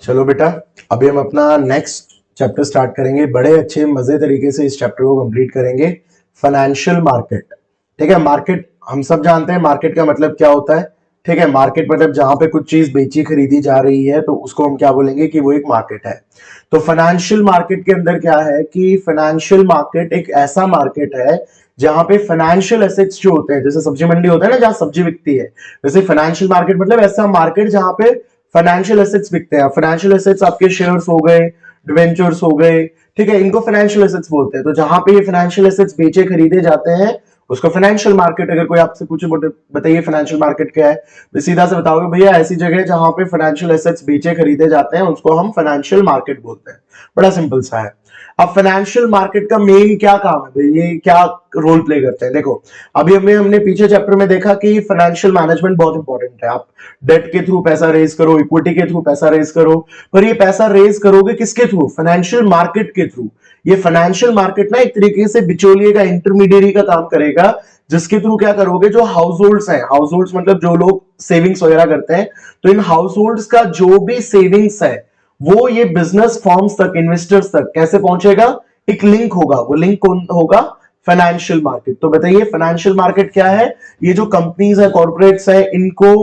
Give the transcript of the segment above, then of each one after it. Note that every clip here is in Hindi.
चलो बेटा, अभी हम अपना नेक्स्ट चैप्टर स्टार्ट करेंगे। बड़े अच्छे मजे तरीके से इस चैप्टर को कंप्लीट करेंगे। Financial market. ठीक है, मार्केट हम सब जानते हैं मार्केट का मतलब क्या होता है। ठीक है, मार्केट मतलब जहां पे कुछ चीज बेची खरीदी जा रही है तो उसको हम क्या बोलेंगे कि वो एक मार्केट है। तो फाइनेंशियल मार्केट के अंदर क्या है कि फाइनेंशियल मार्केट एक ऐसा मार्केट है जहां पे फाइनेंशियल एसेट्स जो होते हैं, जैसे सब्जी मंडी होता है ना जहां सब्जी बिकती है, वैसे फाइनेंशियल मार्केट मतलब ऐसा मार्केट जहां पे फाइनेंशियल एसेट्स बिकते हैं। फाइनेंशियल एसेट्स आपके शेयर्स हो गए, डिवेंचर्स हो गए, ठीक है, इनको फाइनेंशियल एसेट्स बोलते हैं। तो जहां पे ये फाइनेंशियल एसेट्स बेचे खरीदे जाते हैं उसको फाइनेंशियल मार्केट। अगर कोई आपसे पूछे बताइए फाइनेंशियल मार्केट क्या है, तो सीधा से बताओगे भैया ऐसी जगह जहां पे फाइनेंशियल एसेट्स बेचे खरीदे जाते हैं उसको हम फाइनेंशियल मार्केट बोलते हैं। बड़ा सिंपल सा है। अब फाइनेंशियल मार्केट का मेन क्या काम है भाई, ये क्या रोल प्ले करते हैं। देखो, अभी हमने पीछे चैप्टर में देखा कि फाइनेंशियल मैनेजमेंट बहुत इंपॉर्टेंट है। आप डेट के थ्रू पैसा रेज करो, इक्विटी के थ्रू पैसा रेज करो, पर ये पैसा रेज करोगे किसके थ्रू? फाइनेंशियल मार्केट के थ्रू। ये फाइनेंशियल मार्केट ना एक तरीके से बिचौलिए का, इंटरमीडिएरी का काम करेगा, जिसके थ्रू क्या करोगे, जो हाउस होल्ड्स हैं, हाउस होल्ड्स मतलब जो लोग सेविंग्स वगैरह करते हैं, तो इन हाउस होल्ड्स का जो भी सेविंग्स है वो ये बिजनेस फॉर्म्स तक, इन्वेस्टर्स तक कैसे पहुंचेगा? एक लिंक होगा, वो लिंक कौन होगा? Financial market. तो बताइए फाइनेंशियल मार्केट क्या है? ये जो कंपनीज है, कॉर्पोरेट्स है, इनको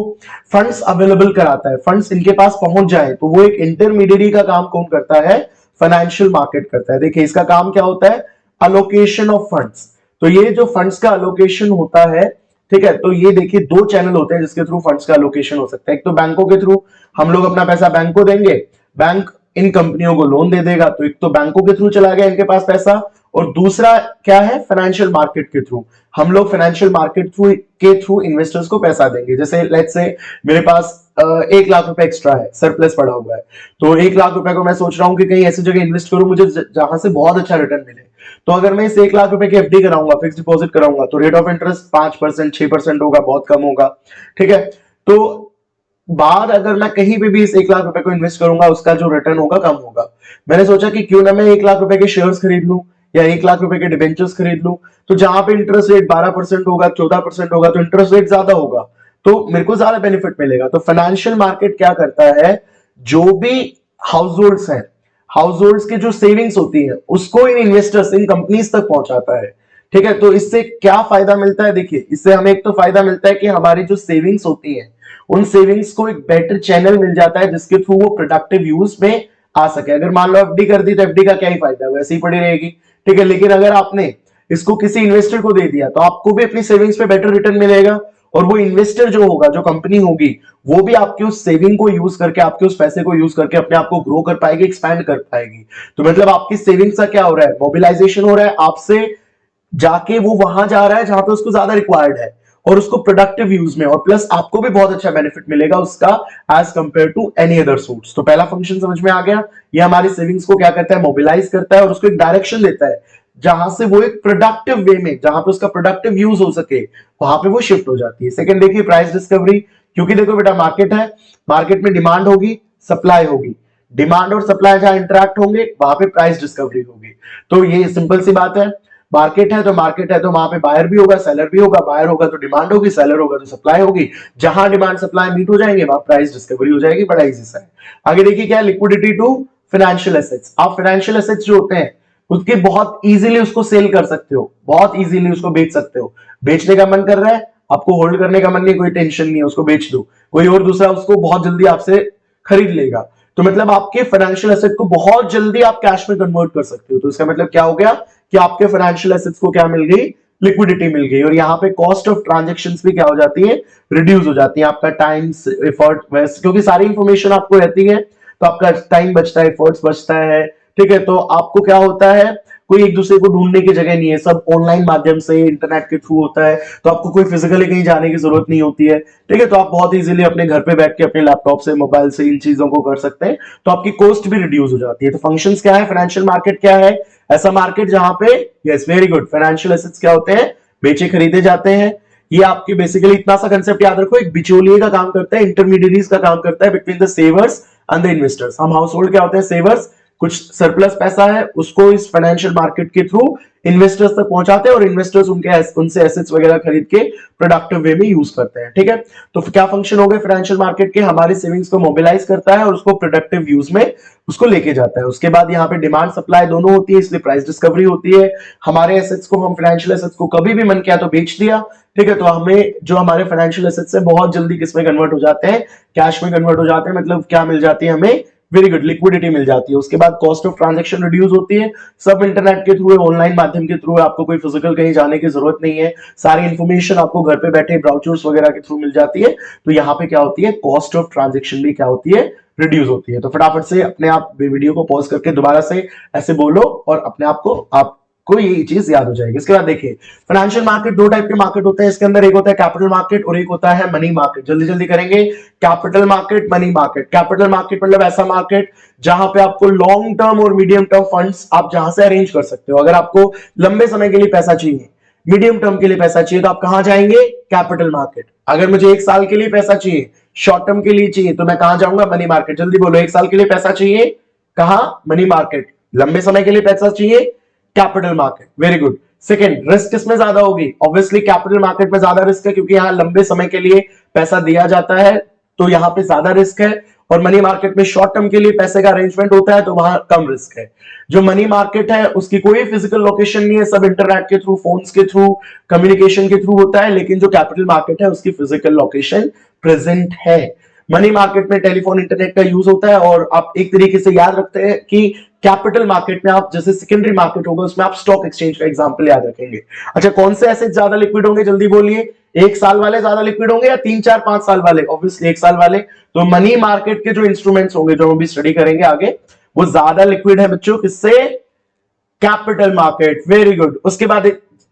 फंड्स अवेलेबल कराता है, फंड्स इनके पास पहुंच जाए, तो वो एक इंटरमीडिएरी का काम कौन करता है? फाइनेंशियल मार्केट करता है। देखिए इसका काम क्या होता है? Allocation of funds. तो ये जो फंड्स का अलोकेशन होता है, ठीक है, तो ये देखिए दो चैनल होते हैं जिसके थ्रू फंड्स का अलोकेशन हो सकता है। एक तो बैंकों के थ्रू, हम लोग अपना पैसा बैंक को देंगे, बैंक इन कंपनियों को लोन दे देगा, तो एक तो बैंकों के थ्रू चला गया इनके पास पैसा, और दूसरा क्या है? फाइनेंशियल मार्केट के थ्रू। हम लोग फाइनेंशियल मार्केट थ्रू इन्वेस्टर्स को पैसा देंगे। जैसे लेट्स से मेरे पास 1 लाख रुपए एक्स्ट्रा है, सरप्लस पड़ा हुआ है, तो 1 लाख रुपए को मैं सोच रहा हूं कि कहीं ऐसी जगह इन्वेस्ट करूं मुझे जहां से बहुत अच्छा रिटर्न मिले। तो अगर मैं इस 1 लाख रुपए की एफडी कराऊंगा, फिक्स डिपॉजिट कराऊंगा, तो रेट ऑफ इंटरेस्ट 5%, 6% होगा, बहुत कम होगा। ठीक है, तो बाद अगर मैं कहीं पे भी इस 1 लाख रुपए को इन्वेस्ट करूंगा उसका जो रिटर्न होगा कम होगा। मैंने सोचा कि क्यों ना मैं 1 लाख रुपए के शेयर्स खरीद लूं या 1 लाख रुपए के डिबेंचर्स खरीद लूं, तो जहां पे इंटरेस्ट रेट 12% होगा, 14% होगा, तो इंटरेस्ट रेट ज्यादा होगा, तो मेरे को ज्यादा बेनिफिट मिलेगा। तो फाइनेंशियल मार्केट क्या करता है? जो भी हाउस होल्ड्स हैं, हाउस होल्ड्स के जो सेविंग्स होती है उसको इन इन्वेस्टर्स, इन कंपनीज तक पहुंचाता है। ठीक है, तो इससे क्या फायदा मिलता है? देखिए इससे हमें एक तो फायदा मिलता है कि हमारी जो सेविंग्स होती है उन सेविंग्स को एक बेटर चैनल मिल जाता है जिसके थ्रू वो प्रोडक्टिव यूज में आ सके। अगर मान लो एफडी कर दी तो एफडी का क्या ही फायदा है, वैसे ही पड़ी रहेगी। ठीक है, लेकिन अगर आपने इसको किसी इन्वेस्टर को दे दिया तो आपको भी अपनी सेविंग्स पे बेटर रिटर्न मिलेगा, और वो इन्वेस्टर जो होगा, जो कंपनी होगी, वो भी आपके उस सेविंग को यूज करके, आपके उस पैसे को यूज करके अपने आप को ग्रो कर पाएगी, एक्सपैंड कर पाएगी। तो मतलब आपकी सेविंग्स का क्या हो रहा है? मोबिलाइजेशन हो रहा है, आपसे जाके वो वहां जा रहा है जहां पे उसको ज्यादा रिक्वायर्ड है और उसको प्रोडक्टिव यूज में, और प्लस आपको भी बहुत अच्छा बेनिफिट मिलेगा उसका as compare to any other source. तो पहला फंक्शन समझ में आ गया, ये हमारी सेविंग्स को क्या करता है? मोबिलाइज करता है और उसको एक डायरेक्शन देता है जहां से वो एक प्रोडक्टिव वे में, जहां पे उसका प्रोडक्टिव यूज हो सके, वहां पे वो शिफ्ट हो जाती है। सेकंड देखिए प्राइस डिस्कवरी, क्योंकि देखो बेटा मार्केट है, मार्केट में डिमांड होगी, सप्लाई होगी, डिमांड और सप्लाई जहां इंटरेक्ट होंगे वहां पे प्राइस डिस्कवरी होगी। तो ये सिंपल सी बात है, मार्केट है तो वहां पे बायर भी होगा, सेलर भी होगा, बायर होगा तो डिमांड होगी, सेलर होगा तो सप्लाई होगी, जहां डिमांड सप्लाई मीट हो जाएंगे वहां प्राइस डिस्कवरी हो जाएगी। बड़ा इजी सा है। आगे देखिए क्या है? Liquidity to financial assets. आप फाइनेंशियल एसेट्स जो होते हैं उसके बहुत इजीली उसको सेल कर सकते हो, बहुत इजीली उसको बेच सकते हो। बेचने का मन कर रहा है आपको, होल्ड करने का मन नहीं, कोई टेंशन नहीं है, उसको बेच दो, कोई और दूसरा उसको बहुत जल्दी आपसे खरीद लेगा। तो मतलब आपके फाइनेंशियल एसेट को बहुत जल्दी आप कैश में कन्वर्ट कर सकते हो। तो इसका मतलब क्या हो गया कि आपके फाइनेंशियल एसेट्स को क्या मिल गई? लिक्विडिटी मिल गई। और यहाँ पे कॉस्ट ऑफ ट्रांजेक्शन्स भी क्या हो जाती है? रिड्यूस हो जाती है। आपका टाइम, एफर्ट, वेस्ट, क्योंकि सारी इंफॉर्मेशन आपको रहती है तो आपका टाइम बचता है, एफर्ट्स बचता है। ठीक है, तो आपको क्या होता है? कोई एक दूसरे को ढूंढने की जगह नहीं है, सब ऑनलाइन माध्यम से, इंटरनेट के थ्रू होता है, तो आपको कोई फिजिकली कहीं जाने की जरूरत नहीं होती है। ठीक है, तो आप बहुत इजीली अपने घर पे बैठ के अपने लैपटॉप से, मोबाइल से इन चीजों को कर सकते हैं, तो आपकी कॉस्ट भी रिड्यूस हो जाती है। तो फंक्शंस क्या है? फाइनेंशियल मार्केट क्या है? ऐसा मार्केट जहां पे, yes very good, financial assets क्या होते हैं? बेचे खरीदे जाते हैं। ये आपकी बेसिकली इतना सा कंसेप्ट याद रखो, एक बिचौलिए का काम करता है, इंटरमीडिएरीज का काम करता है between the सेवर्स and the investors. हम हाउस होल्ड क्या होते हैं? सेवर्स, कुछ सरप्लस पैसा है उसको इस फाइनेंशियल मार्केट के थ्रू इन्वेस्टर्स तक पहुंचाते हैं और इन्वेस्टर्स उनसे एसेट्स वगैरह खरीद के प्रोडक्टिव वे में यूज करते हैं। ठीक है, तो क्या फंक्शन हो गए फाइनेंशियल मार्केट के, हमारे सेविंग्स को मोबिलाइज करता है और उसको प्रोडक्टिव यूज में उसको लेके जाता है। उसके बाद यहाँ पे डिमांड सप्लाई दोनों होती है, इसलिए प्राइस डिस्कवरी होती है। हमारे एसेट्स को, हम फाइनेंशियल एसेट्स को कभी भी मन किया तो बेच दिया, ठीक है, तो हमें जो हमारे फाइनेंशियल एसेट्स है बहुत जल्दी किसमें कन्वर्ट हो जाते हैं, कैश में कन्वर्ट हो जाते हैं। मतलब क्या मिल जाती है हमें, वेरी गुड, लिक्विडिटी मिल जाती है। उसके बाद कॉस्ट ऑफ ट्रांजैक्शन रिड्यूस होती है, सब इंटरनेट के थ्रू है, ऑनलाइन माध्यम के थ्रू है, आपको कोई फिजिकल कहीं जाने की जरूरत नहीं है, सारी इंफॉर्मेशन आपको घर पे बैठे ब्राउचर्स वगैरह के थ्रू मिल जाती है। तो यहाँ पे क्या होती है, कॉस्ट ऑफ ट्रांजैक्शन भी क्या होती है, रिड्यूस होती है। तो फटाफट से अपने आप वीडियो को पॉज करके दोबारा से ऐसे बोलो और अपने आप को ये चीज याद हो जाएगी। इसके बाद देखिए फाइनेंशियल मार्केट, दो टाइप के मार्केट होते हैं इसके अंदर, एक होता है कैपिटल मार्केट और एक होता है मनी मार्केट। जल्दी जल्दी करेंगे, capital market, money market. Capital market मतलब ऐसा मार्केट जहां पे आपको लॉन्ग टर्म और मीडियम टर्म फंड्स आप जहां से अरेंज कर सकते हो। अगर आपको लंबे समय के लिए पैसा चाहिए, मीडियम टर्म के लिए पैसा चाहिए, तो आप कहां जाएंगे, कैपिटल मार्केट। अगर मुझे 1 साल के लिए पैसा चाहिए, शॉर्ट टर्म के लिए चाहिए, तो मैं कहां जाऊंगा, मनी मार्केट। जल्दी बोलो, 1 साल के लिए पैसा चाहिए, कहां, मनी मार्केट। लंबे समय के लिए पैसा चाहिए, capital market. Very good. Second, risk किसमें ज्यादा होगी, ऑब्वियसली कैपिटल मार्केट में ज्यादा रिस्क है, क्योंकि यहां लंबे समय के लिए पैसा दिया जाता है, तो यहां पे ज्यादा रिस्क है। और मनी मार्केट में शॉर्ट टर्म के लिए पैसे का अरेंजमेंट होता है, तो वहां कम रिस्क है। जो मनी मार्केट है उसकी कोई फिजिकल लोकेशन नहीं है, सब इंटरनेट के थ्रू, फोन्स के थ्रू, कम्युनिकेशन के थ्रू होता है। लेकिन जो कैपिटल मार्केट है उसकी फिजिकल लोकेशन प्रेजेंट है। मनी मार्केट में टेलीफोन, इंटरनेट का यूज होता है, और आप एक तरीके से याद रखते हैं कि कैपिटल मार्केट में आप, जैसे सेकेंडरी मार्केट होगा उसमें आप स्टॉक एक्सचेंज का एग्जांपल याद रखेंगे। अच्छा, कौन से एसेट ज्यादा लिक्विड होंगे, जल्दी बोलिए। 1 साल वाले ज्यादा लिक्विड होंगे या 3, 4, 5 साल वाले, ऑब्वियसली 1 साल वाले। तो मनी मार्केट के जो इंस्ट्रूमेंट्स होंगे, जो हम भी स्टडी करेंगे आगे, वो ज्यादा लिक्विड है बच्चों, किससे, कैपिटल मार्केट। Very good. उसके बाद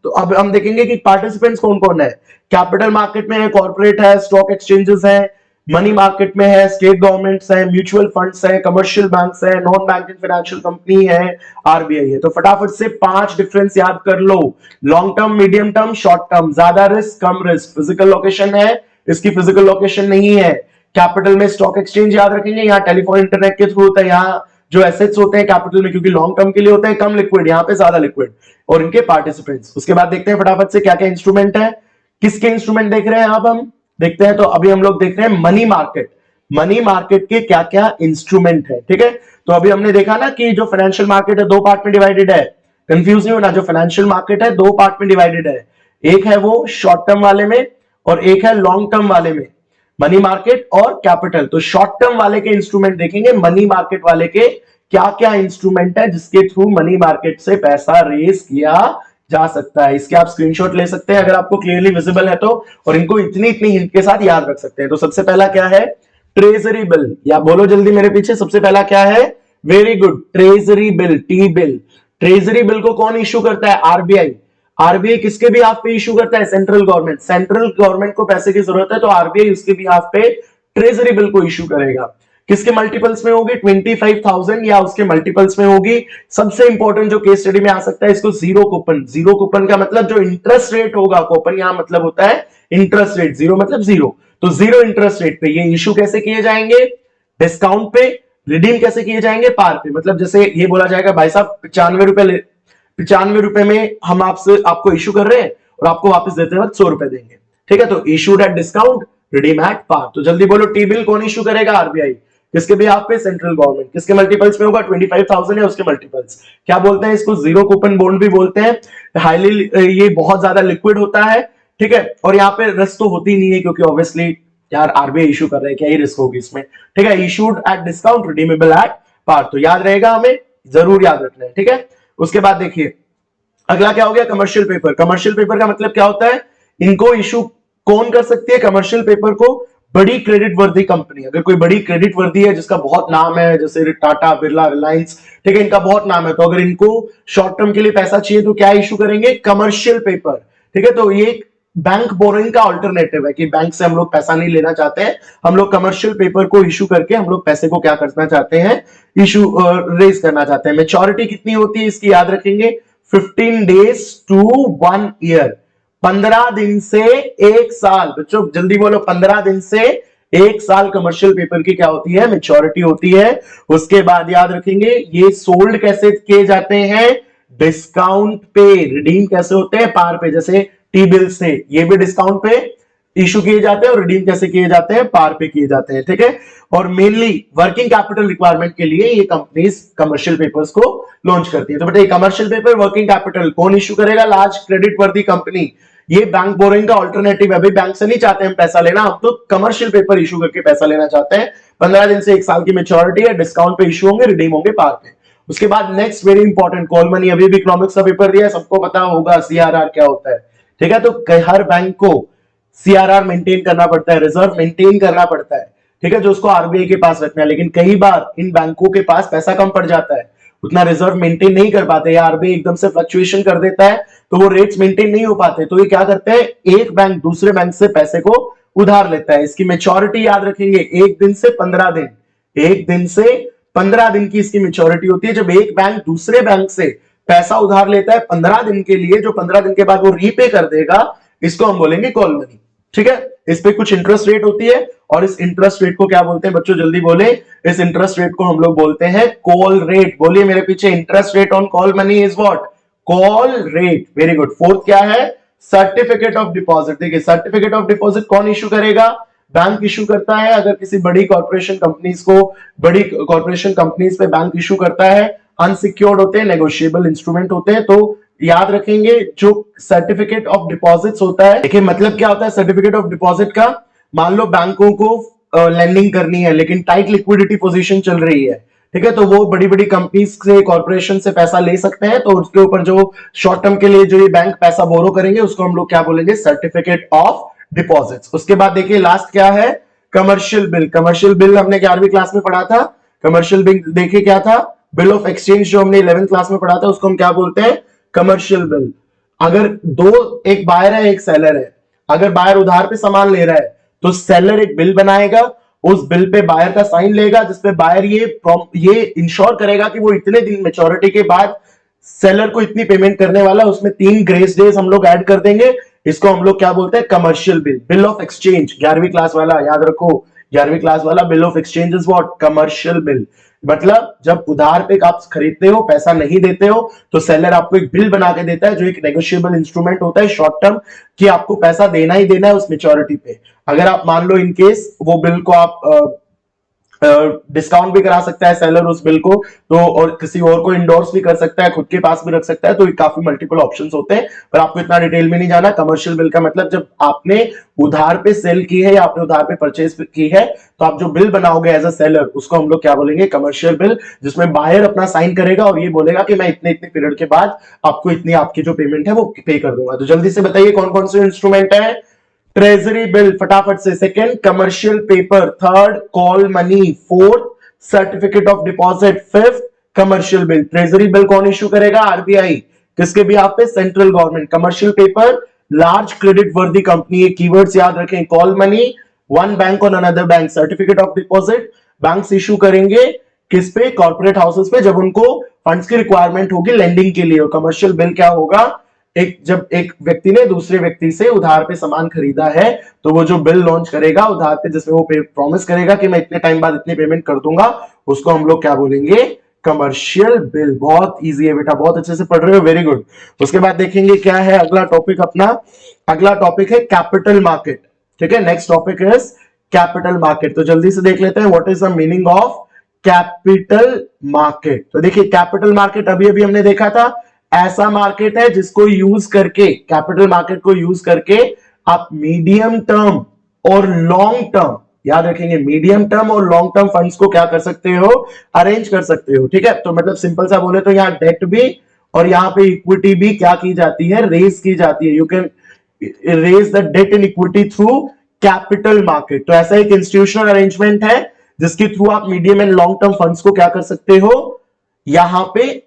तो अब हम देखेंगे कि पार्टिसिपेंट्स कौन कौन है। कैपिटल मार्केट में है, कॉर्पोरेट है, स्टॉक एक्सचेंजेस है। मनी मार्केट में है, स्टेट गवर्नमेंट्स है, म्यूचुअल फंड्स है, कमर्शियल बैंक्स है, नॉन बैंकिंग फाइनेंशियल कंपनी है, आरबीआई है। तो फटाफट से 5 डिफरेंस याद कर लो, long term, medium term, short term, ज्यादा रिस्क, कम रिस्क, फिजिकल लोकेशन है, इसकी फिजिकल लोकेशन नहीं है। कैपिटल में स्टॉक एक्सचेंज याद रखेंगे, यहाँ टेलीफोन इंटरनेट के थ्रू होता है। यहाँ जो एसेट्स होते हैं कैपिटल में, क्योंकि लॉन्ग टर्म के लिए होते हैं, कम लिक्विड, यहाँ पे ज्यादा लिक्विड, और इनके पार्टिसिपेंट्स। उसके बाद देखते हैं फटाफट से क्या क्या इंस्ट्रूमेंट है, किसके इंस्ट्रूमेंट देख रहे हैं अब हम देखते हैं। तो अभी हम लोग देख रहे हैं मनी मार्केट, मनी मार्केट के क्या क्या इंस्ट्रूमेंट है। ठीक है, तो अभी हमने देखा ना कि जो फाइनेंशियल मार्केट है 2 पार्ट में डिवाइडेड है, कंफ्यूज नहीं होना, जो फाइनेंशियल मार्केट है 2 पार्ट में डिवाइडेड है, एक है वो शॉर्ट टर्म वाले में और एक है लॉन्ग टर्म वाले में, मनी मार्केट और कैपिटल। तो शॉर्ट टर्म वाले के इंस्ट्रूमेंट देखेंगे, मनी मार्केट वाले के क्या क्या इंस्ट्रूमेंट है जिसके थ्रू मनी मार्केट से पैसा रेज किया जा सकता है। इसके आप स्क्रीनशॉट ले सकते हैं अगर आपको क्लियरली विजिबल है तो, और इनको इतनी इतनी हिंट के साथ याद रख सकते हैं। तो सबसे पहला क्या है, ट्रेजरी बिल, या बोलो जल्दी मेरे पीछे, सबसे पहला क्या है, very good, treasury bill, T bill. Treasury bill को कौन इश्यू करता है, आरबीआई। आरबीआई किसके भी हाफ पे इश्यू करता है, सेंट्रल गवर्नमेंट। सेंट्रल गवर्नमेंट को पैसे की जरूरत है तो आरबीआई उसके भी हाफ पे ट्रेजरी बिल को इश्यू करेगा। किसके मल्टीपल्स में होगी, 25,000 या उसके मल्टीपल्स में होगी। सबसे इंपॉर्टेंट जो केस स्टडी में आ सकता है, इसको जीरो कूपन। जीरो कूपन का मतलब जो इंटरेस्ट रेट होगा, कूपन यहां मतलब होता है इंटरेस्ट रेट, जीरो मतलब जीरो, तो जीरो इंटरेस्ट रेट पे ये इश्यू कैसे किए जाएंगे, डिस्काउंट पे। रिडीम कैसे किए जाएंगे, पार पे। मतलब जैसे ये बोला जाएगा भाई साहब 95 रुपए में हम आपको इश्यू कर रहे हैं और आपको वापस देते वक्त 100 रुपए देंगे। ठीक है, तो issued at discount, redeem at par. तो जल्दी बोलो, टी बिल कौन इश्यू करेगा, आरबीआई। किसके भी आप पे, सेंट्रल गवर्नमेंट। किसके मल्टीपल्स में होगा, 25,000 है उसके मल्टीपल्स। क्या बोलते हैं इसको, जीरो कूपन बॉन्ड भी बोलते हैं। हाईली, ये बहुत ज्यादा लिक्विड होता है। ठीक है, और यहाँ पे रिस्क तो होती नहीं है, क्योंकि ऑब्वियसली यार आरबीआई इशू कर रहे हैं, क्या ही रिस्क होगी इसमें। ठीक है, issued at discount, redeemable at par. तो याद रहेगा, हमें जरूर याद रखना है। ठीक है, उसके बाद देखिए अगला क्या हो गया, कमर्शियल पेपर। कमर्शियल पेपर का मतलब क्या होता है, इनको इशू कौन कर सकती है, कमर्शियल पेपर को बड़ी क्रेडिट वर्दी कंपनी। अगर कोई बड़ी क्रेडिट वर्दी है जिसका बहुत नाम है, जैसे टाटा, बिरला, रिलायंस, ठीक है, इनका बहुत नाम है, तो अगर इनको शॉर्ट टर्म के लिए पैसा चाहिए तो क्या इशू करेंगे, कमर्शियल पेपर। ठीक है, तो ये बैंक बोरोइंग का अल्टरनेटिव है कि बैंक से हम लोग पैसा नहीं लेना चाहते हैं, हम लोग कमर्शियल पेपर को इशू करके हम लोग पैसे को क्या करना चाहते हैं, इशू रेज करना चाहते हैं। मेच्योरिटी कितनी होती है इसकी याद रखेंगे, 15 days to 1 year, 15 दिन से 1 साल। बच्चों जल्दी बोलो, 15 दिन से 1 साल कमर्शियल पेपर की क्या होती है, मेच्योरिटी होती है। उसके बाद याद रखेंगे ये सोल्ड कैसे किए जाते हैं, डिस्काउंट पे। रिडीम कैसे होते हैं, पार पे, जैसे टी बिल्स थे, ये भी डिस्काउंट पे इशू किए जाते हैं और रिडीम कैसे किए जाते हैं, पार पे किए जाते हैं, ठीक है। और मेनली वर्किंग कैपिटल रिक्वायरमेंट के लिए ये कंपनीज कमर्शियल पेपर्स को लॉन्च करती है। तो बताइए कमर्शियल पेपर वर्किंग कैपिटल कौन इशू करेगा, लार्ज क्रेडिट वर्दी कंपनी। ये बैंक बोरिंग का ऑल्टरनेटिव है, अभी बैंक से नहीं चाहते हम पैसा लेना, हम तो कमर्शियल पेपर इशू करके पैसा लेना चाहते हैं। 15 दिन से 1 साल की मेच्योरिटी है, डिस्काउंट पे इशू होंगे, रिडीम होंगे पार पे। उसके बाद next very important call money, अभी भी इकोनॉमिक्स का पेपर दिया है, सबको पता होगा सीआरआर क्या होता है, ठीक है। तो हर बैंक को सीआरआर मेंटेन करना पड़ता है, रिजर्व मेंटेन करना पड़ता है, ठीक है, जो उसको आरबीआई के पास रखना है। लेकिन कई बार इन बैंकों के पास पैसा कम पड़ जाता है, उतना रिजर्व मेंटेन नहीं कर पाते, या आरबीआई एकदम से फ्लक्चुएशन कर देता है तो वो रेट्स मेंटेन नहीं हो पाते। तो ये क्या करते हैं, एक बैंक दूसरे बैंक से पैसे को उधार लेता है। इसकी मेच्योरिटी याद रखेंगे 1 दिन से 15 दिन, 1 दिन से 15 दिन की इसकी मेच्योरिटी होती है। जब एक बैंक दूसरे बैंक से पैसा उधार लेता है 15 दिन के लिए, जो 15 दिन के बाद वो रीपे कर देगा, इसको हम बोलेंगे कॉल मनी, ठीक है। इस पे कुछ इंटरेस्ट रेट होती है और इस इंटरेस्ट रेट को क्या बोलते हैं बच्चों, जल्दी बोले। इस इंटरेस्ट रेट को हम लोग बोलते हैं कॉल रेट। बोलिए मेरे पीछे, interest rate on call money is what, call rate. Very good. Fourth क्या है, सर्टिफिकेट ऑफ डिपॉजिट। देखिए सर्टिफिकेट ऑफ डिपॉजिट कौन इशू करेगा, बैंक इशू करता है। अगर किसी बड़ी कॉर्पोरेशन कंपनीज को, बड़ी कॉर्पोरेशन कंपनीज पे बैंक इशू करता है, अनसिक्योर्ड होते हैं, नेगोशिएबल इंस्ट्रूमेंट होते हैं, तो याद रखेंगे जो सर्टिफिकेट ऑफ डिपॉजिट्स होता है। देखिए मतलब क्या होता है सर्टिफिकेट ऑफ डिपॉजिट का, मान लो बैंकों को लेंडिंग करनी है लेकिन टाइट लिक्विडिटी पोजीशन चल रही है, ठीक है, तो वो बड़ी बड़ी कंपनीज से, कॉर्पोरेशन से पैसा ले सकते हैं, तो उसके ऊपर जो शॉर्ट टर्म के लिए जो ये बैंक पैसा बोरो करेंगे उसको हम लोग क्या बोलेंगे, सर्टिफिकेट ऑफ डिपॉजिट्स। उसके बाद देखिए लास्ट क्या है, कमर्शियल बिल। कमर्शियल बिल हमने 11वीं क्लास में पढ़ा था। कमर्शियल बिल देखिए क्या था, बिल ऑफ एक्सचेंज जो हमने 11th क्लास में पढ़ा था, उसको हम क्या बोलते हैं, कमर्शियल बिल। अगर एक बायर है एक सेलर है, अगर बायर उधार पे सामान ले रहा है तो सेलर एक बिल बनाएगा, उस बिल पे बायर का साइन लेगा, जिसपे बायर ये इंश्योर करेगा कि वो इतने दिन मेच्योरिटी के बाद सेलर को इतनी पेमेंट करने वाला है, उसमें 3 ग्रेस डेज हम लोग ऐड कर देंगे। इसको हम लोग क्या बोलते हैं, commercial bill. Bill of exchange 11वीं क्लास वाला याद रखो, 11वीं क्लास वाला bill of exchange is what, commercial bill. मतलब जब उधार पे आप खरीदते हो, पैसा नहीं देते हो, तो सेलर आपको एक बिल बना के देता है जो एक नेगोशिएबल इंस्ट्रूमेंट होता है शॉर्ट टर्म, कि आपको पैसा देना ही देना है उस मेच्योरिटी पे। अगर आप मान लो इनकेस वो बिल को आप डिस्काउंट भी करा सकता है सेलर उस बिल को, तो और किसी और को इंडोर्स भी कर सकता है, खुद के पास भी रख सकता है, तो काफी मल्टीपल ऑप्शंस होते हैं, पर आपको इतना डिटेल में नहीं जाना। कमर्शियल बिल का मतलब जब आपने उधार पे सेल की है या आपने उधार पे परचेज की है, तो आप जो बिल बनाओगे एज अ सेलर, उसको हम लोग क्या बोलेंगे, कमर्शियल बिल, जिसमें बायर अपना साइन करेगा और ये बोलेगा कि मैं इतने इतने पीरियड के बाद आपको इतनी आपकी जो पेमेंट है वो पे कर दूंगा। तो जल्दी से बताइए कौन कौन से इंस्ट्रूमेंट है, ट्रेजरी बिल फटाफट से, second commercial paper, third call money, fourth certificate of deposit, fifth commercial bill. Treasury bill कौन इशू करेगा, आरबीआई। किसके भी आप पे, central government. Commercial paper large credit वर्दी कंपनी, ये कीवर्ड्स याद रखें। Call money one bank on another bank. Certificate of deposit banks issue करेंगे किस पे, कॉर्पोरेट हाउसेस पे, जब उनको फंड्स की रिक्वायरमेंट होगी लेंडिंग के लिए। और कमर्शियल बिल क्या होगा, जब एक व्यक्ति ने दूसरे व्यक्ति से उधार पे सामान खरीदा है, तो वो जो बिल लॉन्च करेगा उधार पे, जिसमें वो प्रॉमिस करेगा कि मैं इतने टाइम बाद इतनी पेमेंट कर दूंगा, उसको हम लोग क्या बोलेंगे, कमर्शियल बिल। बहुत इजी है बेटा, बहुत अच्छे से पढ़ रहे हो, वेरी गुड। उसके बाद देखेंगे क्या है अगला टॉपिक अपना, अगला टॉपिक है कैपिटल मार्केट, ठीक है। Next topic is capital market. तो जल्दी से देख लेते हैं what is the meaning of capital market. तो देखिए कैपिटल मार्केट अभी अभी हमने देखा था, ऐसा मार्केट है जिसको यूज करके, कैपिटल मार्केट को यूज करके आप मीडियम टर्म और लॉन्ग टर्म, याद रखेंगे मीडियम टर्म और लॉन्ग टर्म फंड्स को क्या कर सकते हो, अरेंज कर सकते हो, ठीक है। तो मतलब सिंपल सा बोले तो यहाँ डेट भी और यहाँ पे इक्विटी भी क्या की जाती है, रेज की जाती है। You can raise the debt in equity through capital market. तो ऐसा एक इंस्टीट्यूशनल अरेंजमेंट है जिसके थ्रू आप medium and long term funds को क्या कर सकते हो, यहां पे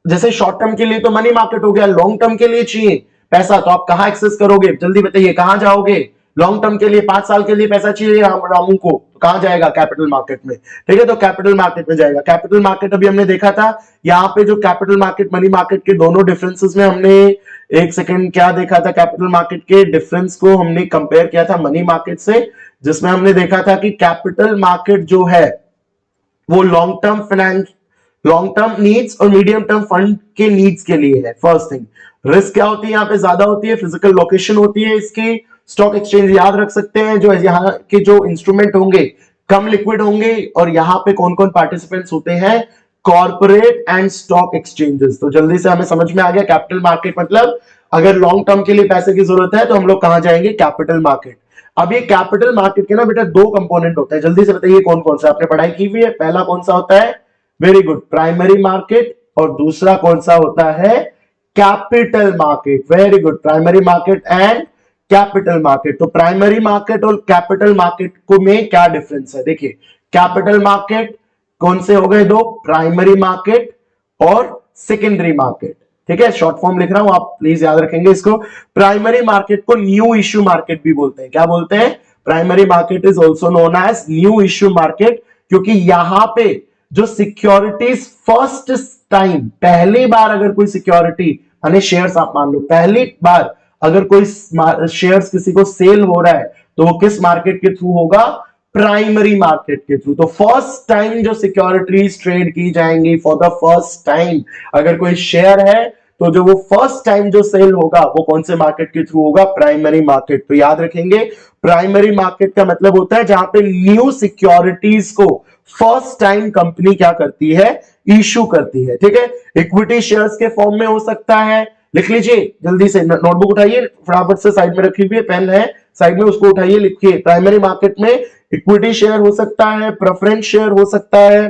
जैसे शॉर्ट टर्म के लिए तो मनी मार्केट हो गया, लॉन्ग टर्म के लिए चाहिए पैसा, तो आप कहां एक्सेस करोगे, जल्दी बताइए कहां जाओगे। लॉन्ग टर्म के लिए 5 साल के लिए पैसा चाहिए रामू को, तो कहां जाएगा, कैपिटल मार्केट में, ठीक है। तो कैपिटल मार्केट में जाएगा। कैपिटल मार्केट अभी हमने देखा था, यहाँ पे जो कैपिटल मार्केट मनी मार्केट के दोनों डिफरेंसेस में हमने एक सेकंड क्या देखा था, कैपिटल मार्केट के डिफरेंस को हमने कंपेयर किया था मनी मार्केट से। जिसमें हमने देखा था कि कैपिटल मार्केट जो है वो लॉन्ग टर्म नीड्स और मीडियम टर्म फंड के नीड्स के लिए है। फर्स्ट थिंग, रिस्क क्या होती है यहाँ पे, ज्यादा होती है, फिजिकल लोकेशन होती है इसकी, स्टॉक एक्सचेंज याद रख सकते हैं, जो यहाँ के जो इंस्ट्रूमेंट होंगे कम लिक्विड होंगे, और यहाँ पे कौन कौन पार्टिसिपेंट्स होते हैं, कॉर्पोरेट एंड स्टॉक एक्सचेंजेस। तो जल्दी से हमें समझ में आ गया कैपिटल मार्केट मतलब अगर लॉन्ग टर्म के लिए पैसे की जरूरत है तो हम लोग कहां जाएंगे, कैपिटल मार्केट। अब ये कैपिटल मार्केट के ना बेटा दो कंपोनेंट होते हैं, जल्दी से बताइए कौन कौन सा, आपने पढ़ाई की हुई है। पहला कौन सा होता है, वेरी गुड, प्राइमरी मार्केट, और दूसरा कौन सा होता है, capital market. Very good, primary market and capital market. तो प्राइमरी मार्केट और कैपिटल मार्केट को में क्या डिफरेंस है, देखिए कैपिटल मार्केट कौन से हो गए दो, प्राइमरी मार्केट और सेकेंडरी मार्केट। ठीक है, शॉर्ट फॉर्म लिख रहा हूं, आप प्लीज याद रखेंगे इसको। प्राइमरी मार्केट को न्यू इश्यू मार्केट भी बोलते हैं, क्या बोलते हैं, primary market is also known as new issue market, क्योंकि यहां पे जो सिक्योरिटीज फर्स्ट टाइम, पहली बार अगर कोई सिक्योरिटी यानी शेयर्स आप मान लो, पहली बार अगर कोई शेयर्स किसी को सेल हो रहा है तो वो किस मार्केट के थ्रू होगा, प्राइमरी मार्केट के थ्रू। तो फर्स्ट टाइम जो सिक्योरिटीज ट्रेड की जाएंगी, फॉर द फर्स्ट टाइम अगर कोई शेयर है तो जो वो फर्स्ट टाइम जो सेल होगा वो कौन से मार्केट के थ्रू होगा, प्राइमरी मार्केट। तो याद रखेंगे प्राइमरी मार्केट का मतलब होता है जहां पे न्यू सिक्योरिटीज को फर्स्ट टाइम कंपनी क्या करती है, इश्यू करती है। ठीक है, इक्विटी शेयर्स के फॉर्म में हो सकता है, लिख लीजिए जल्दी से, नोटबुक उठाइए फटाफट से, साइड में रखी हुई है, पेन है साइड में, उसको उठाइए, लिखिए। प्राइमरी मार्केट में इक्विटी शेयर हो सकता है, प्रेफरेंस शेयर हो सकता है।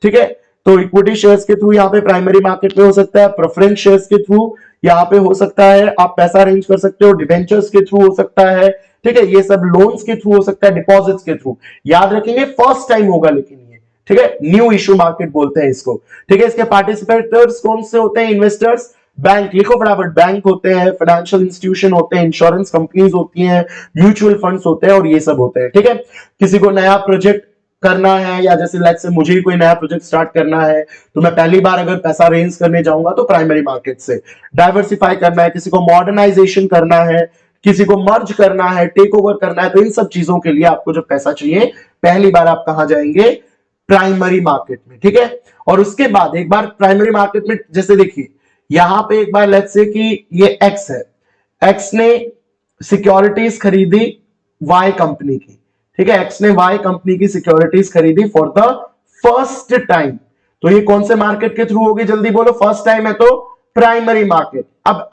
ठीक है, तो इक्विटी शेयर्स के थ्रू यहाँ पे प्राइमरी मार्केट में हो सकता है, प्रेफरेंस शेयर्स के थ्रू यहाँ पे हो सकता है, आप पैसा अरेंज कर सकते हो, डिबेंचर्स के थ्रू हो सकता है। ठीक है, ये सब लोन्स के थ्रू हो सकता है, डिपॉजिट्स के थ्रू। याद रखेंगे फर्स्ट टाइम होगा लेकिन ये, ठीक है, न्यू इश्यू मार्केट बोलते हैं इसको। ठीक है, इसके पार्टिसिपेटर्स कौन से होते हैं, इन्वेस्टर्स, बैंक, लिखो फटाफट, बैंक होते हैं, फाइनेंशियल इंस्टीट्यूशन होते हैं, इंश्योरेंस कंपनीज होती हैं, म्यूचुअल फंड्स होते हैं, और ये सब होते हैं। ठीक है, किसी को नया प्रोजेक्ट करना है, या जैसे लेट्स से मुझे ही कोई नया प्रोजेक्ट स्टार्ट करना है तो मैं पहली बार अगर पैसा रेंज करने जाऊंगा तो प्राइमरी मार्केट से। डाइवर्सिफाई करना है, किसी को मॉडर्नाइजेशन करना है, किसी को मर्ज करना है, टेक ओवर करना है, तो इन सब चीजों के लिए आपको जब पैसा चाहिए पहली बार आप कहां जाएंगे, प्राइमरी मार्केट में। ठीक है, और उसके बाद एक बार प्राइमरी मार्केट में, जैसे देखिए यहां पे एक बार लेट्स से कि ये एक्स है, एक्स ने सिक्योरिटीज खरीदी वाई कंपनी की। ठीक है, एक्स ने वाई कंपनी की सिक्योरिटीज खरीदी फॉर द फर्स्ट टाइम, तो ये कौन से मार्केट के थ्रू होगी, जल्दी बोलो, फर्स्ट टाइम है तो प्राइमरी मार्केट। अब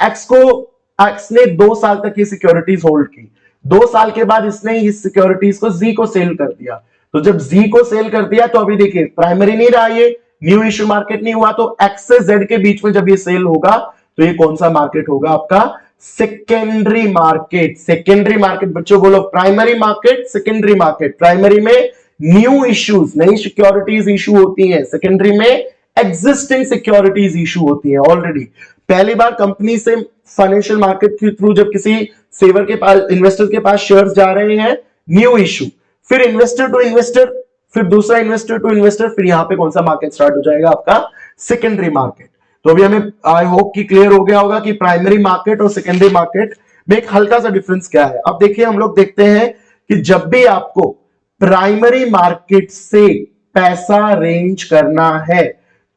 एक्स ने 2 साल तक ये सिक्योरिटीज होल्ड की, 2 साल के बाद इसने इस सिक्योरिटीज को जी को सेल कर दिया। तो जब जी को सेल कर दिया तो अभी देखिए प्राइमरी नहीं रहा, ये न्यू इश्यू मार्केट नहीं हुआ, तो एक्स से जेड के बीच में जब ये सेल होगा तो ये कौन सा मार्केट होगा आपका, सेकेंडरी मार्केट। सेकेंडरी मार्केट बच्चों बोलो, primary market, secondary market. Primary में न्यू इश्यूज, नई सिक्योरिटीज इशू होती हैं, सेकेंडरी में एग्जिस्टिंग सिक्योरिटीज इशू होती हैं ऑलरेडी। पहली बार कंपनी से फाइनेंशियल मार्केट के थ्रू जब किसी सेवर के पास, इन्वेस्टर के पास शेयर्स जा रहे हैं, न्यू इश्यू, फिर इन्वेस्टर टू इन्वेस्टर, फिर दूसरा इन्वेस्टर टू इन्वेस्टर, फिर यहां पे कौन सा मार्केट स्टार्ट हो जाएगा आपका, सेकेंडरी मार्केट। तो अभी हमें आई होप कि क्लियर हो गया होगा कि प्राइमरी मार्केट और सेकेंडरी मार्केट में एक हल्का सा डिफरेंस क्या है। अब देखिए हम लोग देखते हैं कि जब भी आपको प्राइमरी मार्केट से पैसा रेंज करना है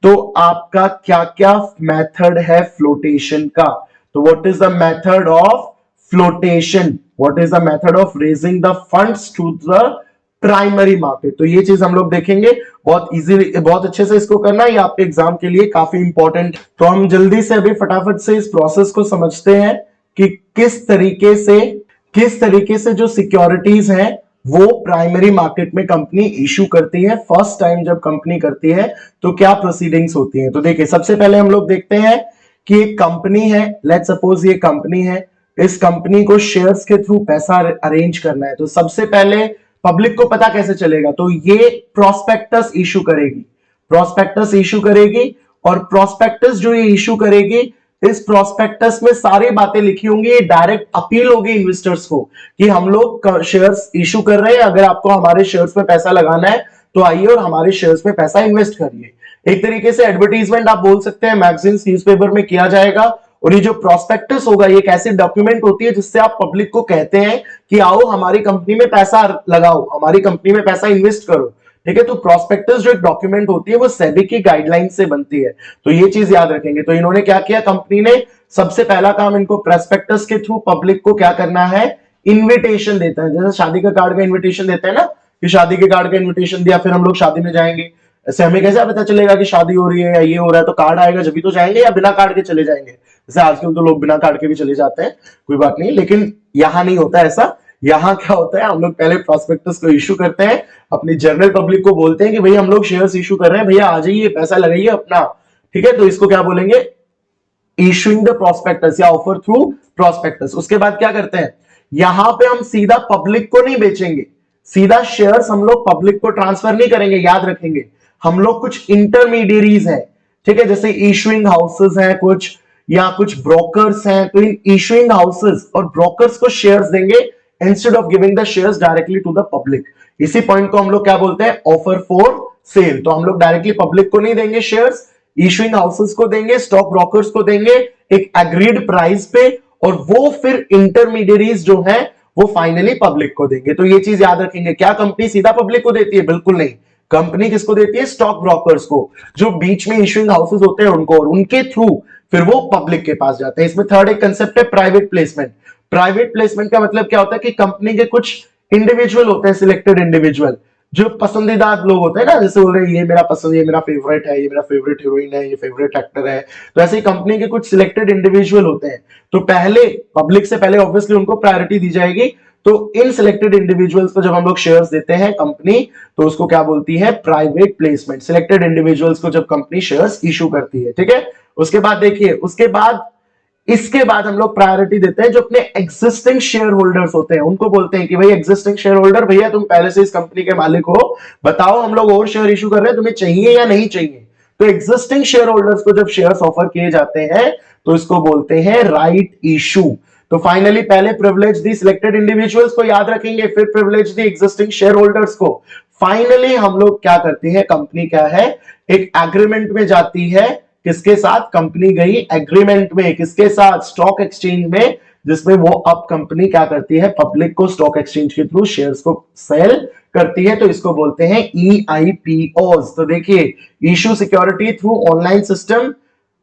तो आपका क्या क्या मेथड है फ्लोटेशन का। तो what is the method of flotation, what is the method of raising the funds to the primary market. तो ये चीज हम लोग देखेंगे, बहुत इजीली, बहुत अच्छे से इसको करना, ये आपके एग्जाम के लिए काफी इंपॉर्टेंट। तो हम जल्दी से अभी फटाफट से इस प्रोसेस को समझते हैं कि किस तरीके से जो सिक्योरिटीज हैं वो प्राइमरी मार्केट में कंपनी इशू करती है। फर्स्ट टाइम जब कंपनी करती है तो क्या प्रोसीडिंग्स होती है। तो देखिए सबसे पहले हम लोग देखते हैं कि एक कंपनी है, लेट्स सपोज ये कंपनी है, इस कंपनी को शेयर्स के थ्रू पैसा अरेंज करना है। तो सबसे पहले पब्लिक को पता कैसे चलेगा, तो ये प्रोस्पेक्टस इशू करेगी, प्रोस्पेक्टस इशू करेगी, और प्रोस्पेक्टस जो ये इशू करेगी, इस प्रोस्पेक्टस में सारी बातें लिखी होंगी, ये डायरेक्ट अपील होगी इन्वेस्टर्स को कि हम लोग शेयर्स इशू कर रहे हैं, अगर आपको हमारे शेयर्स में पैसा लगाना है तो आइए और हमारे शेयर्स में पैसा इन्वेस्ट करिए। एक तरीके से एडवर्टीजमेंट आप बोल सकते हैं, मैगजीन्स, न्यूज़पेपर में किया जाएगा, और ये जो प्रोस्पेक्टस होगा ये एक ऐसी डॉक्यूमेंट होती है जिससे आप पब्लिक को कहते हैं कि आओ हमारी कंपनी में पैसा लगाओ, हमारी कंपनी में पैसा इन्वेस्ट करो। ठीक है, तो प्रोस्पेक्टस जो एक डॉक्यूमेंट होती है वो सेबी की गाइडलाइन से बनती है, तो ये चीज याद रखेंगे। तो इन्होंने क्या किया, कंपनी ने सबसे पहला काम इनको प्रोस्पेक्टस के थ्रू पब्लिक को क्या करना है, इन्विटेशन देता है। जैसे शादी का कार्ड का इन्विटेशन देता है ना, कि शादी के कार्ड का इन्विटेशन दिया फिर हम लोग शादी में जाएंगे, ऐसे हमें कैसे पता चलेगा कि शादी हो रही है या ये हो रहा है, तो कार्ड आएगा जब भी तो जाएंगे, या बिना कार्ड के चले जाएंगे। जैसे आजकल तो लोग बिना कार्ड के भी चले जाते हैं, कोई बात नहीं, लेकिन यहां नहीं होता ऐसा। यहां क्या होता है, हम लोग पहले प्रोस्पेक्टस को इशू करते हैं, अपनी जनरल पब्लिक को बोलते हैं कि भैया हम लोग शेयर्स इशू कर रहे हैं, भैया आ जाइए पैसा लगाइए अपना। ठीक है, तो इसको क्या बोलेंगे, इशूइंग द प्रोस्पेक्टस या ऑफर थ्रू प्रोस्पेक्टस। उसके बाद क्या करते हैं, यहां पे हम सीधा पब्लिक को नहीं बेचेंगे, सीधा शेयर्स हम लोग पब्लिक को ट्रांसफर नहीं करेंगे, याद रखेंगे हम लोग कुछ इंटरमीडियरीज हैं। ठीक है, जैसे इशूइंग हाउसेस हैं कुछ, या कुछ ब्रोकर्स हैं, तो इन इशूइंग हाउसेस और ब्रोकर्स को शेयर्स देंगे instead of giving the shares directly to the public. इसी पॉइंट को हम लोग क्या बोलते हैं, ऑफर फॉर सेल। तो हम लोग डायरेक्टली पब्लिक को नहीं देंगे शेयर्स, इशूइंग हाउसेस को देंगे, स्टॉक ब्रोकर्स को देंगे एक एग्रीड प्राइस पे, और वो फिर इंटरमीडियरीज जो हैं वो फाइनली पब्लिक को देंगे। तो ये चीज याद रखेंगे, क्या कंपनी सीधा पब्लिक को देती है, बिल्कुल नहीं। कंपनी किसको देती है, स्टॉक ब्रोकर्स को, जो बीच में इशूइंग हाउसेस होते हैं उनको, और उनके थ्रू फिर वो पब्लिक के पास जाते हैं। इसमें थर्ड एक कंसेप्ट है प्राइवेट प्लेसमेंट। प्राइवेट प्लेसमेंट का मतलब क्या होता है कि कंपनी के कुछ इंडिविजुअल होते हैं, सिलेक्टेड इंडिविजुअल, जो पसंदीदा लोग होते हैं ना, जैसे बोल रहे हैं ये मेरा पसंद, ये मेरा फेवरेट है, ये मेरा फेवरेट हीरोइन है, ये फेवरेट एक्टर है, तो ऐसे ही कंपनी के कुछ सिलेक्टेड इंडिविजुअल होते हैं। तो पहले पब्लिक से पहले ऑब्वियसली उनको प्रायोरिटी दी जाएगी। तो इन सिलेक्टेड इंडिविजुअल्स को जब हम लोग शेयर्स देते हैं कंपनी, तो उसको क्या बोलती है, प्राइवेट प्लेसमेंट। सिलेक्टेड इंडिविजुअल्स को जब कंपनी शेयर्स इशू करती है। ठीक है, उसके बाद देखिए, इसके बाद हम लोग प्रायोरिटी देते हैं जो अपने एग्जिस्टिंग शेयर होल्डर्स होते हैं, उनको बोलते हैं कि भाई एग्जिस्टिंग शेयर होल्डर, भैया तुम पहले से इस कंपनी के मालिक हो, बताओ हम लोग और शेयर इशू कर रहे हैं, तुम्हें चाहिए या नहीं चाहिए। तो एग्जिस्टिंग शेयर होल्डर्स को जब शेयर्स ऑफर किए जाते हैं तो इसको बोलते हैं राइट इशू। तो फाइनली पहले प्रिविलेज दी सिलेक्टेड इंडिविजुअल्स को, याद रखेंगे, फिर privilege the existing share holders को। फाइनली हम लोग क्या करते हैं, कंपनी क्या है, एक एग्रीमेंट में जाती है, किसके साथ, कंपनी गई एग्रीमेंट में, किसके साथ, स्टॉक एक्सचेंज में, जिसमें वो अब कंपनी क्या करती है, पब्लिक को स्टॉक एक्सचेंज के थ्रू शेयर्स को सेल करती है। तो इसको बोलते हैं EIPOs। तो देखिए, issue security through online system,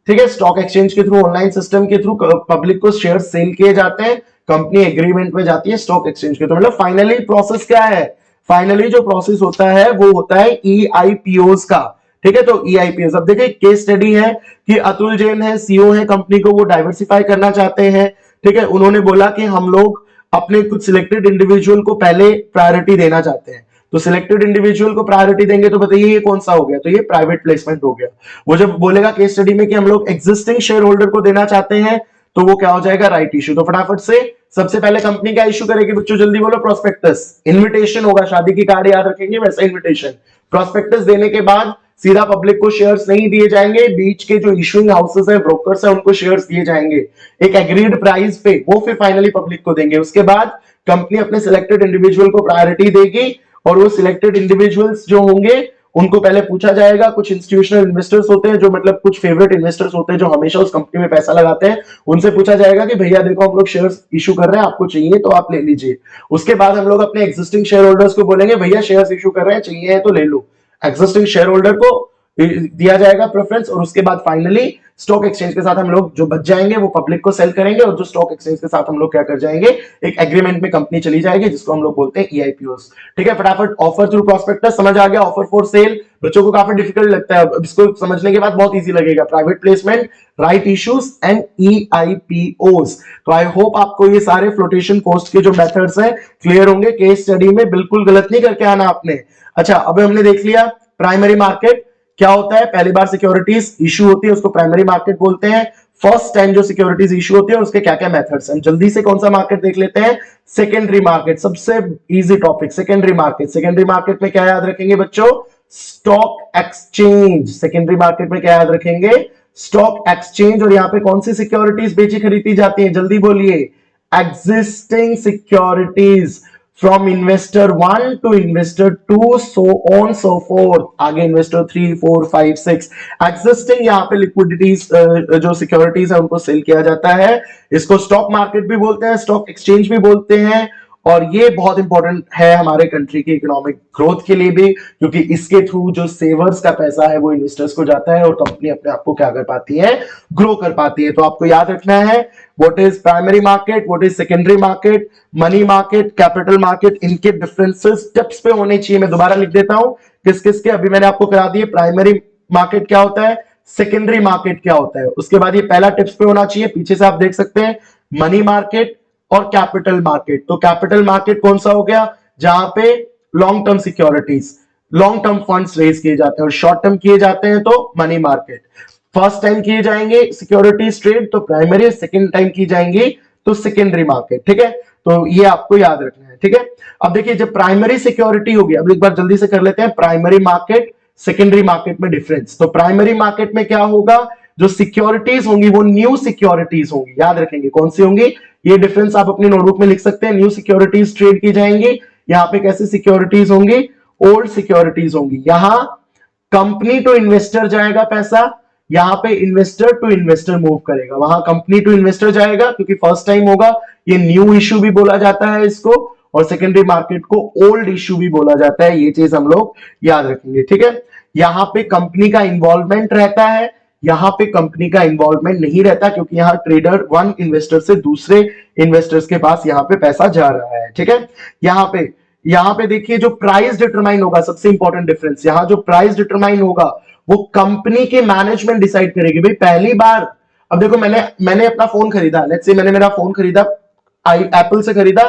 ठीक है, स्टॉक एक्सचेंज के थ्रू, ऑनलाइन सिस्टम के थ्रू पब्लिक को शेयर सेल किए जाते हैं, कंपनी एग्रीमेंट में जाती है स्टॉक एक्सचेंज के थ्रू। मतलब फाइनली प्रोसेस क्या है, फाइनली जो प्रोसेस होता है वो होता है EIPOs का। ठीक है, तो EIPOs, अब देखिए केस स्टडी है कि अतुल जैन है, सीईओ है कंपनी को, वो डाइवर्सिफाई करना चाहते हैं। ठीक है, उन्होंने बोला कि हम लोग अपने कुछ सिलेक्टेड इंडिविजुअल को पहले प्रायोरिटी देना चाहते हैं, तो सिलेक्टेड इंडिविजुअल को प्रायोरिटी देंगे, तो बताइए ये कौन सा हो गया, तो ये प्राइवेट प्लेसमेंट हो गया। वो जब बोलेगा केस स्टडी में कि हम लोग एग्जिस्टिंग शेयर होल्डर को देना चाहते हैं, तो वो क्या हो जाएगा, राइट इशू। तो फटाफट से सबसे पहले कंपनी क्या इशू करेगी बच्चों, जल्दी बोलो, प्रोस्पेक्टस। इन्विटेशन होगा, शादी की कार्ड याद रखेंगे वैसा इन्विटेशन। प्रोस्पेक्टस देने के बाद सीधा पब्लिक को शेयर्स नहीं दिए जाएंगे, बीच के जो इशूइंग हाउसेस हैं, ब्रोकर्स हैं, उनको शेयर्स दिए जाएंगे एक एग्रीड प्राइस पे, वो फिर फाइनली पब्लिक को देंगे। उसके बाद कंपनी अपने सिलेक्टेड इंडिविजुअल को प्रायोरिटी देगी, और वो सिलेक्टेड इंडिविजुअल्स जो होंगे उनको पहले पूछा जाएगा। कुछ इंस्टीट्यूशनल इन्वेस्टर्स होते हैं, जो मतलब कुछ फेवरेट इन्वेस्टर्स होते हैं जो हमेशा उस कंपनी में पैसा लगाते हैं, उनसे पूछा जाएगा कि भैया देखो हम लोग शेयर्स इशू कर रहे हैं, आपको चाहिए तो आप ले लीजिए। उसके बाद हम लोग अपने एग्जिस्टिंग शेयर होल्डर्स को बोलेंगे भैया शेयर्स इशू कर रहे हैं, चाहिए तो ले लो। एग्जिस्टिंग शेयर होल्डर को दिया जाएगा प्रेफरेंस, और उसके बाद फाइनली स्टॉक एक्सचेंज के साथ हम लोग जो बच जाएंगे वो पब्लिक को सेल करेंगे, और जो स्टॉक एक्सचेंज के साथ हम लोग क्या कर जाएंगे, एक एग्रीमेंट में कंपनी चली जाएगी, जिसको हम लोग बोलते हैं EIPOs। ठीक है, फटाफट ऑफर थ्रू प्रोस्पेक्टस समझ आ गया, ऑफर फॉर सेल बच्चों को काफी डिफिकल्ट लगता है, इसको समझने के बाद बहुत इजी लगेगा। Private placement, right issues and EIPOs। तो आई होप आपको ये सारे फ्लोटेशन कॉस्ट के जो मेथड्स हैं क्लियर होंगे। केस स्टडी में बिल्कुल गलत नहीं करके आना आपने। अच्छा, अब हमने देख लिया प्राइमरी मार्केट क्या होता है, पहली बार सिक्योरिटीज इशू होती है उसको प्राइमरी मार्केट बोलते हैं। फर्स्ट टाइम जो सिक्योरिटीज इशू होती है उसके क्या क्या मेथड्स हैं, जल्दी से कौन सा मार्केट देख लेते हैं, सेकेंडरी मार्केट, सबसे easy topic secondary market. Secondary market में क्या याद रखेंगे बच्चों, स्टॉक एक्सचेंज। सेकेंडरी मार्केट में क्या याद रखेंगे, स्टॉक एक्सचेंज। और यहाँ पे कौन सी सिक्योरिटीज बेची खरीदी जाती है, जल्दी बोलिए, existing securities. From investor 1 to investor 2 so on so forth, आगे इन्वेस्टर 3 4 5 6। एग्जिस्टिंग यहाँ पे लिक्विडिटीज जो सिक्योरिटीज है उनको सेल किया जाता है। इसको स्टॉक मार्केट भी बोलते हैं, स्टॉक एक्सचेंज भी बोलते हैं, और ये बहुत इंपॉर्टेंट है हमारे कंट्री की इकोनॉमिक ग्रोथ के लिए भी, क्योंकि इसके थ्रू जो सेवर्स का पैसा है वो इन्वेस्टर्स को जाता है और कंपनी अपने आप को क्या कर पाती है, ग्रो कर पाती है। तो आपको याद रखना है what is primary market, what is secondary market, money market, capital market, इनके डिफरेंसेस स्टेप्स पे होने चाहिए। मैं दोबारा लिख देता हूं किस किस के, अभी मैंने आपको करा दिए। प्राइमरी मार्केट क्या होता है, सेकेंडरी मार्केट क्या होता है, उसके बाद ये पहला टिप्स पे होना चाहिए, पीछे से आप देख सकते हैं मनी मार्केट और कैपिटल मार्केट। तो कैपिटल मार्केट कौन सा हो गया, जहां पे long term securities, long term funds raise किए जाते हैं, और शॉर्ट टर्म किए जाते हैं तो मनी मार्केट। फर्स्ट टाइम किए जाएंगे सिक्योरिटीज ट्रेड तो प्राइमरी, सेकंड टाइम की जाएंगी तो सेकेंडरी मार्केट। ठीक है, तो ये आपको याद रखना है। ठीक है, अब देखिए जब प्राइमरी सिक्योरिटी होगी, अब एक बार जल्दी से कर लेते हैं प्राइमरी मार्केट सेकेंडरी मार्केट में डिफरेंस। तो प्राइमरी मार्केट में क्या होगा, जो सिक्योरिटीज होंगी वो न्यू सिक्योरिटीज होंगी, याद रखेंगे कौन सी होंगी, ये डिफरेंस आप अपनी नोटबुक में लिख सकते हैं। न्यू सिक्योरिटीज ट्रेड की जाएंगी, यहाँ पे कैसी सिक्योरिटीज होंगी, ओल्ड सिक्योरिटीज होंगी। यहां कंपनी टू इन्वेस्टर जाएगा पैसा, यहां पे इन्वेस्टर टू इन्वेस्टर मूव करेगा, वहां कंपनी टू इन्वेस्टर जाएगा क्योंकि फर्स्ट टाइम होगा। ये न्यू इश्यू भी बोला जाता है इसको, और सेकेंडरी मार्केट को ओल्ड इश्यू भी बोला जाता है, ये चीज हम लोग याद रखेंगे। ठीक है, यहां पे कंपनी का इन्वॉल्वमेंट रहता है, यहां पे कंपनी का इन्वॉल्वमेंट नहीं रहता क्योंकि यहां ट्रेडर वन इन्वेस्टर से दूसरे इन्वेस्टर्स के पास यहां पे पैसा जा रहा है। ठीक है, यहां पे देखिए जो प्राइस डिटरमाइन होगा, सबसे इंपॉर्टेंट डिफरेंस, यहां जो प्राइस डिटरमाइन होगा वो कंपनी के मैनेजमेंट डिसाइड करेगी। भाई पहली बार, अब देखो मैंने अपना फोन खरीदा, लेट्स से मैंने मेरा फोन खरीदा एप्पल से खरीदा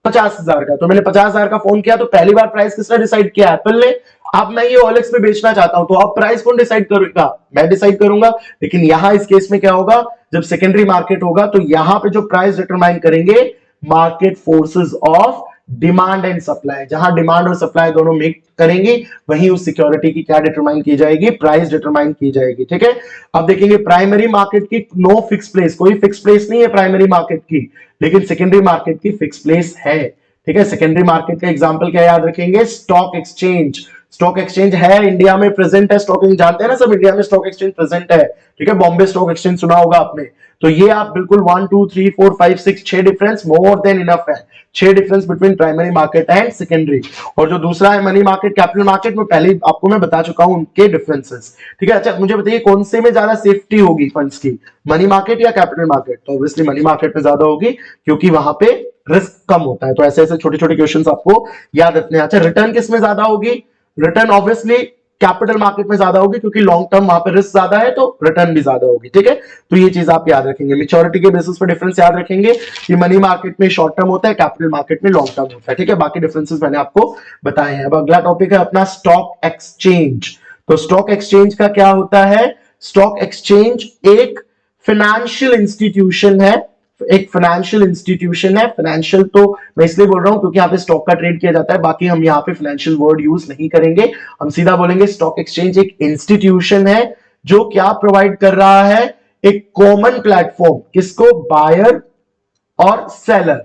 50,000 का, तो मैंने 50,000 का फोन किया, तो पहली बार प्राइस किसने डिसाइड किया, एप्पल ने। अब मैं ये OLX पे बेचना चाहता हूं तो अब प्राइस कौन डिसाइड करेगा, मैं डिसाइड करूंगा। लेकिन यहां इस केस में क्या होगा, जब सेकेंडरी मार्केट होगा तो यहां पे जो प्राइस डिटरमाइन करेंगे market forces of demand and supply, जहां डिमांड और सप्लाई दोनों मेक करेंगी वहीं उस सिक्योरिटी की क्या डिटरमाइन की जाएगी, प्राइस डिटरमाइन की जाएगी। ठीक है, अब देखेंगे प्राइमरी मार्केट की नो फिक्स प्लेस, कोई फिक्स प्लेस नहीं है प्राइमरी मार्केट की, लेकिन सेकेंडरी मार्केट की फिक्स प्लेस है। ठीक है, सेकेंडरी मार्केट का एग्जांपल क्या याद रखेंगे, स्टॉक एक्सचेंज। स्टॉक एक्सचेंज है इंडिया में प्रेजेंट है, स्टॉक एक्सचेंज जानते हैं ना सब, इंडिया में स्टॉक एक्सचेंज प्रेजेंट है। ठीक है, बॉम्बे स्टॉक एक्सचेंज सुना होगा आपने। तो ये आप बिल्कुल 1 2 3 4 5 6 6 डिफरेंस मोर देन इनफ है, 6 difference between primary market and secondary. और जो दूसरा है मनी मार्केट कैपिटल मार्केट, में पहले आपको मैं बता चुका हूं उनके डिफरेंसेस। ठीक है, अच्छा मुझे बताइए कौन से में ज्यादा सेफ्टी होगी फंड्स की, मनी मार्केट या कैपिटल मार्केट। तो ऑब्वियसली मनी मार्केट में ज्यादा होगी क्योंकि वहां पे रिस्क कम होता है। तो ऐसे ऐसे छोटे छोटे क्वेश्चन आपको याद रखने हैं। अच्छा रिटर्न किस में ज्यादा होगी, रिटर्न ऑब्वियसली कैपिटल मार्केट में ज्यादा होगी क्योंकि लॉन्ग टर्म वहां पर रिस्क ज्यादा है तो रिटर्न भी ज्यादा होगी। ठीक है, तो ये चीज आप याद रखेंगे। मैच्योरिटी के बेसिस पर डिफरेंस याद रखेंगे कि मनी मार्केट में शॉर्ट टर्म होता है, कैपिटल मार्केट में लॉन्ग टर्म होता है। ठीक है, बाकी डिफरेंसेस मैंने आपको बताए हैं। अब अगला टॉपिक है अपना स्टॉक एक्सचेंज। तो स्टॉक एक्सचेंज का क्या होता है, स्टॉक एक्सचेंज एक फाइनेंशियल इंस्टीट्यूशन है, एक फाइनेंशियल इंस्टीट्यूशन है। फाइनेंशियल तो मैं इसलिए बोल रहा हूं क्योंकि यहाँ पे स्टॉक का ट्रेड किया जाता है, बाकी हम यहाँ पे फाइनेंशियल वर्ड यूज नहीं करेंगे, हम सीधा बोलेंगे स्टॉक एक्सचेंज एक इंस्टीट्यूशन है जो क्या प्रोवाइड कर रहा है, एक कॉमन प्लेटफॉर्म, किसको, बायर और सेलर।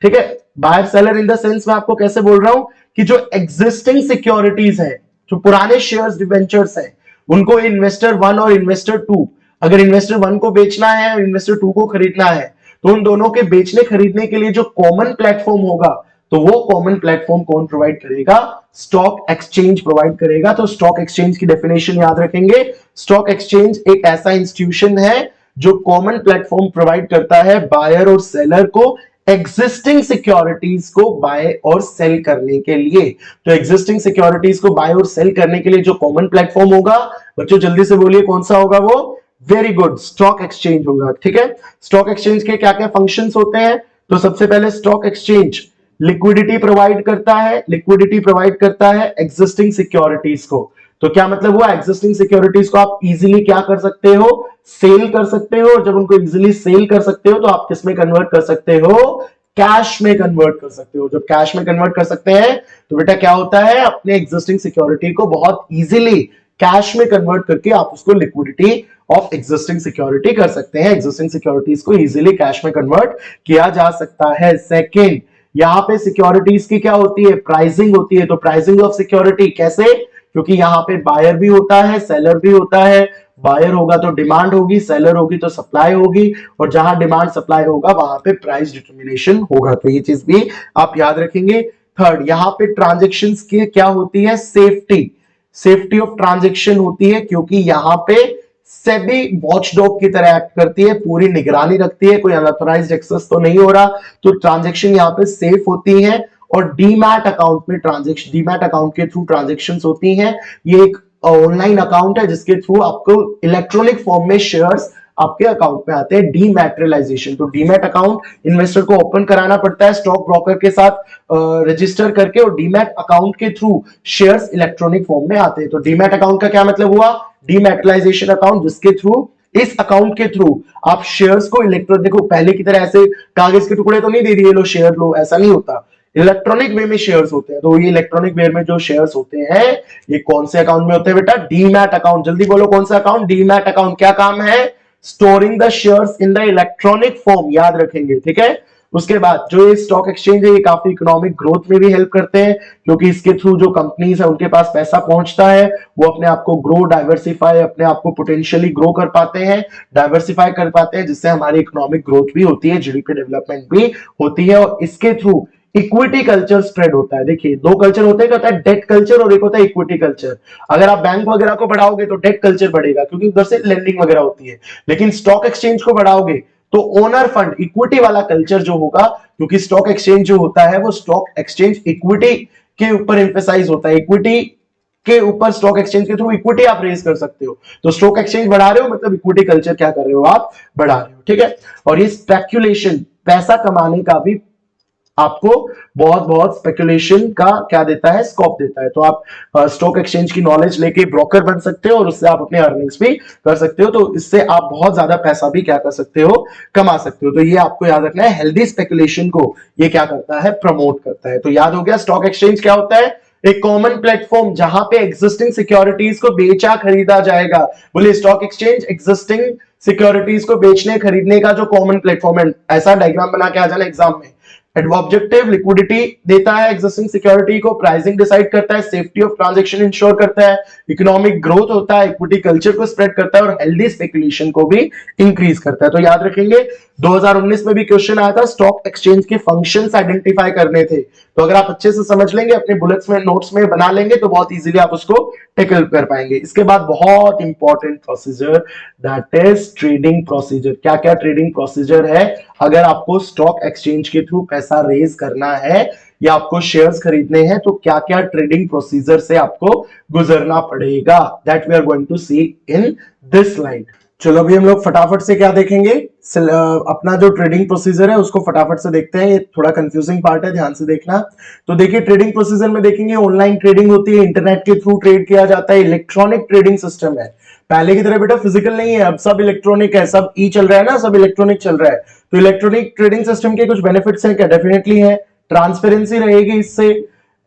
ठीक है, buyer seller in the sense मैं आपको कैसे बोल रहा हूं कि जो एग्जिस्टिंग सिक्योरिटीज है, जो पुराने शेयर्स डिवेंचर्स हैं, उनको इन्वेस्टर 1 और इन्वेस्टर 2, अगर इन्वेस्टर 1 को बेचना है और इन्वेस्टर 2 को खरीदना है तो उन दोनों के बेचने खरीदने के लिए जो कॉमन प्लेटफॉर्म होगा, तो वो कॉमन प्लेटफॉर्म कौन प्रोवाइड करेगा, स्टॉक एक्सचेंज प्रोवाइड करेगा। तो स्टॉक एक्सचेंज की डेफिनेशन याद रखेंगे, स्टॉक एक्सचेंज एक ऐसा इंस्टीट्यूशन है जो कॉमन प्लेटफॉर्म प्रोवाइड करता है बायर और सेलर को एग्जिस्टिंग सिक्योरिटीज को बाय और सेल करने के लिए। तो एग्जिस्टिंग सिक्योरिटीज को बाय और सेल करने के लिए जो कॉमन प्लेटफॉर्म होगा, बच्चों जल्दी से बोलिए कौन सा होगा, वो वेरी गुड, स्टॉक एक्सचेंज होगा। ठीक है, स्टॉक एक्सचेंज के क्या क्या फंक्शंस होते हैं, तो सबसे पहले स्टॉक एक्सचेंज लिक्विडिटी प्रोवाइड करता है, लिक्विडिटी प्रोवाइड करता है एग्जिस्टिंग सिक्योरिटीज को। तो क्या मतलब हुआ, एग्जिस्टिंग सिक्योरिटीज को आप इजीली क्या कर सकते हो, सेल कर सकते हो। जब उनको इजीली सेल कर सकते हो तो आप किस में कन्वर्ट कर सकते हो, कैश में कन्वर्ट कर सकते हो। जब कैश में कन्वर्ट कर सकते हैं तो बेटा क्या होता है, अपने एग्जिस्टिंग सिक्योरिटी को बहुत इजीली कैश में कन्वर्ट करके आप उसको लिक्विडिटी ऑफ एग्जिस्टिंग सिक्योरिटी कर सकते हैं। एग्जिस्टिंग सिक्योरिटीज को इजीली कैश में कन्वर्ट किया जा सकता है। सेकंड, यहाँ पे सिक्योरिटीज की क्या होती है, प्राइसिंग होती है। तो प्राइसिंग ऑफ सिक्योरिटी कैसे, क्योंकि यहाँ पे बायर भी होता है, सेलर भी होता है। बायर होगा तो डिमांड होगी, सेलर होगी तो सप्लाई होगी, और जहां डिमांड सप्लाई होगा वहां पे प्राइस डिटर्मिनेशन होगा। तो ये चीज भी आप याद रखेंगे। थर्ड, यहाँ पे ट्रांजेक्शन्स की क्या होती है, सेफ्टी, सेफ्टी ऑफ ट्रांजेक्शन होती है, क्योंकि यहाँ पे सेबी वॉचडॉग की तरह एक्ट करती है, पूरी निगरानी रखती है, कोई अनऑथराइज्ड एक्सेस तो नहीं हो रहा, तो ट्रांजेक्शन यहाँ पे सेफ होती है। और डीमैट अकाउंट में ट्रांजेक्शन, डीमैट अकाउंट के थ्रू ट्रांजेक्शंस होती हैं। ये एक ऑनलाइन अकाउंट है जिसके थ्रू आपको इलेक्ट्रॉनिक फॉर्म में शेयर्स आपके अकाउंट में आते हैं, डीमैटेरियलाइजेशन। तो डीमैट अकाउंट इन्वेस्टर को ओपन कराना पड़ता है स्टॉक ब्रोकर के साथ रजिस्टर करके, और डीमैट अकाउंट के थ्रू शेयर्स इलेक्ट्रॉनिक फॉर्म में आते हैं। तो डीमैट अकाउंट का क्या मतलब हुआ, डीमैटेरियलाइजेशन अकाउंट, जिसके थ्रू, इस अकाउंट के थ्रू आप शेयर्स को इलेक्ट्रॉनिक, देखो पहले की तरह ऐसे कागज के टुकड़े तो नहीं दे दिए लो शेयर लो, ऐसा नहीं होता, इलेक्ट्रॉनिक वे में शेयर्स होते हैं। तो ये इलेक्ट्रॉनिक वे में जो शेयर्स होते हैं ये कौन से अकाउंट में होते हैं बेटा, डीमैट अकाउंट। जल्दी बोलो कौन सा अकाउंट, डीमैट अकाउंट। क्या काम है, storing the shares in the electronic form, याद रखेंगे, ठीक है। उसके बाद जो ये स्टॉक एक्सचेंज है ये काफी इकोनॉमिक ग्रोथ में भी हेल्प करते हैं, क्योंकि इसके थ्रू जो कंपनीज है उनके पास पैसा पहुंचता है, वो अपने आप को ग्रो, डाइवर्सिफाई, अपने आप को पोटेंशियली ग्रो कर पाते हैं, डाइवर्सिफाई कर पाते हैं, जिससे हमारी इकोनॉमिक ग्रोथ भी होती है, जीडीपी डेवलपमेंट भी होती है। और इसके थ्रू इक्विटी कल्चर स्प्रेड होता है। देखिए दो कल्चर होते हैं, होता है डेट कल्चर और एक होता है इक्विटी कल्चर। अगर आप बैंक वगैरह को बढ़ाओगे तो डेट कल्चर बढ़ेगा, क्योंकि उधर से लेंडिंग वगैरह होती है, लेकिन स्टॉक एक्सचेंज को बढ़ाओगे तो ओनर फंड, इक्विटी वाला कल्चर जो होगा, क्योंकि स्टॉक एक्सचेंज जो होता है वो स्टॉक एक्सचेंज इक्विटी के ऊपर एम्फेसाइज होता है, इक्विटी के ऊपर स्टॉक एक्सचेंज के थ्रू इक्विटी आप रेज कर सकते हो। तो स्टॉक एक्सचेंज बढ़ा रहे हो मतलब इक्विटी कल्चर क्या कर रहे हो, आप बढ़ा रहे हो, ठीक है। और ये स्पेक्यूलेशन, पैसा कमाने का भी आपको बहुत बहुत स्पेकुलेशन का क्या देता है, स्कोप देता है। तो आप स्टॉक एक्सचेंज की नॉलेज लेके ब्रोकर बन सकते हो और उससे आप अपने अर्निंग्स भी कर सकते हो। तो इससे आप बहुत ज्यादा पैसा भी क्या कर सकते हो, कमा सकते हो। तो ये आपको याद रखना है, हेल्दी स्पेकुलेशन को ये क्या करता है, प्रमोट करता है। तो याद हो गया स्टॉक एक्सचेंज क्या होता है, एक कॉमन प्लेटफॉर्म जहां पे एग्जिस्टिंग सिक्योरिटीज को बेचा खरीदा जाएगा। बोले स्टॉक एक्सचेंज एग्जिस्टिंग सिक्योरिटीज को बेचने खरीदने का जो कॉमन प्लेटफॉर्म है। ऐसा डायग्राम बना के आ जाना एग्जाम में। ऑब्जेक्टिव लिक्विडिटी देता है एग्जिस्टिंग सिक्योरिटी को, प्राइसिंग डिसाइड करता है, सेफ्टी ऑफ ट्रांजैक्शन इंश्योर करता है, इकोनॉमिक ग्रोथ होता है, इक्विटी कल्चर को स्प्रेड करता है और हेल्दी स्पेकुलेशन को भी इंक्रीज करता है। तो याद रखेंगे 2019 में भी क्वेश्चन आया था, स्टॉक एक्सचेंज के फंक्शंस आइडेंटिफाई करने थे। तो अगर आप अच्छे से समझ लेंगे, अपने बुलेट्स में नोट्स में बना लेंगे तो बहुत इजीली आप उसको टेकल कर पाएंगे। इसके बाद बहुत important procedure, that is trading procedure. क्या क्या ट्रेडिंग प्रोसीजर है, अगर आपको स्टॉक एक्सचेंज के थ्रू पैसा रेज करना है या आपको शेयर्स खरीदने हैं तो क्या क्या ट्रेडिंग प्रोसीजर से आपको गुजरना पड़ेगा, that we are going to see in this slide. चलो अभी हम लोग फटाफट से क्या देखेंगे, अपना जो ट्रेडिंग प्रोसीजर है उसको फटाफट से देखते हैं। ये थोड़ा कंफ्यूजिंग पार्ट है, ध्यान से देखना। तो देखिए ट्रेडिंग प्रोसीजर में देखेंगे ऑनलाइन ट्रेडिंग होती है, इंटरनेट के थ्रू ट्रेड किया जाता है, इलेक्ट्रॉनिक ट्रेडिंग सिस्टम है। पहले की तरह बेटा फिजिकल नहीं है, अब सब इलेक्ट्रॉनिक है, सब ई चल रहा है ना, सब इलेक्ट्रॉनिक चल रहा है। तो इलेक्ट्रॉनिक ट्रेडिंग सिस्टम के कुछ बेनिफिट्स हैं क्या, डेफिनेटली है। ट्रांसपेरेंसी रहेगी, इससे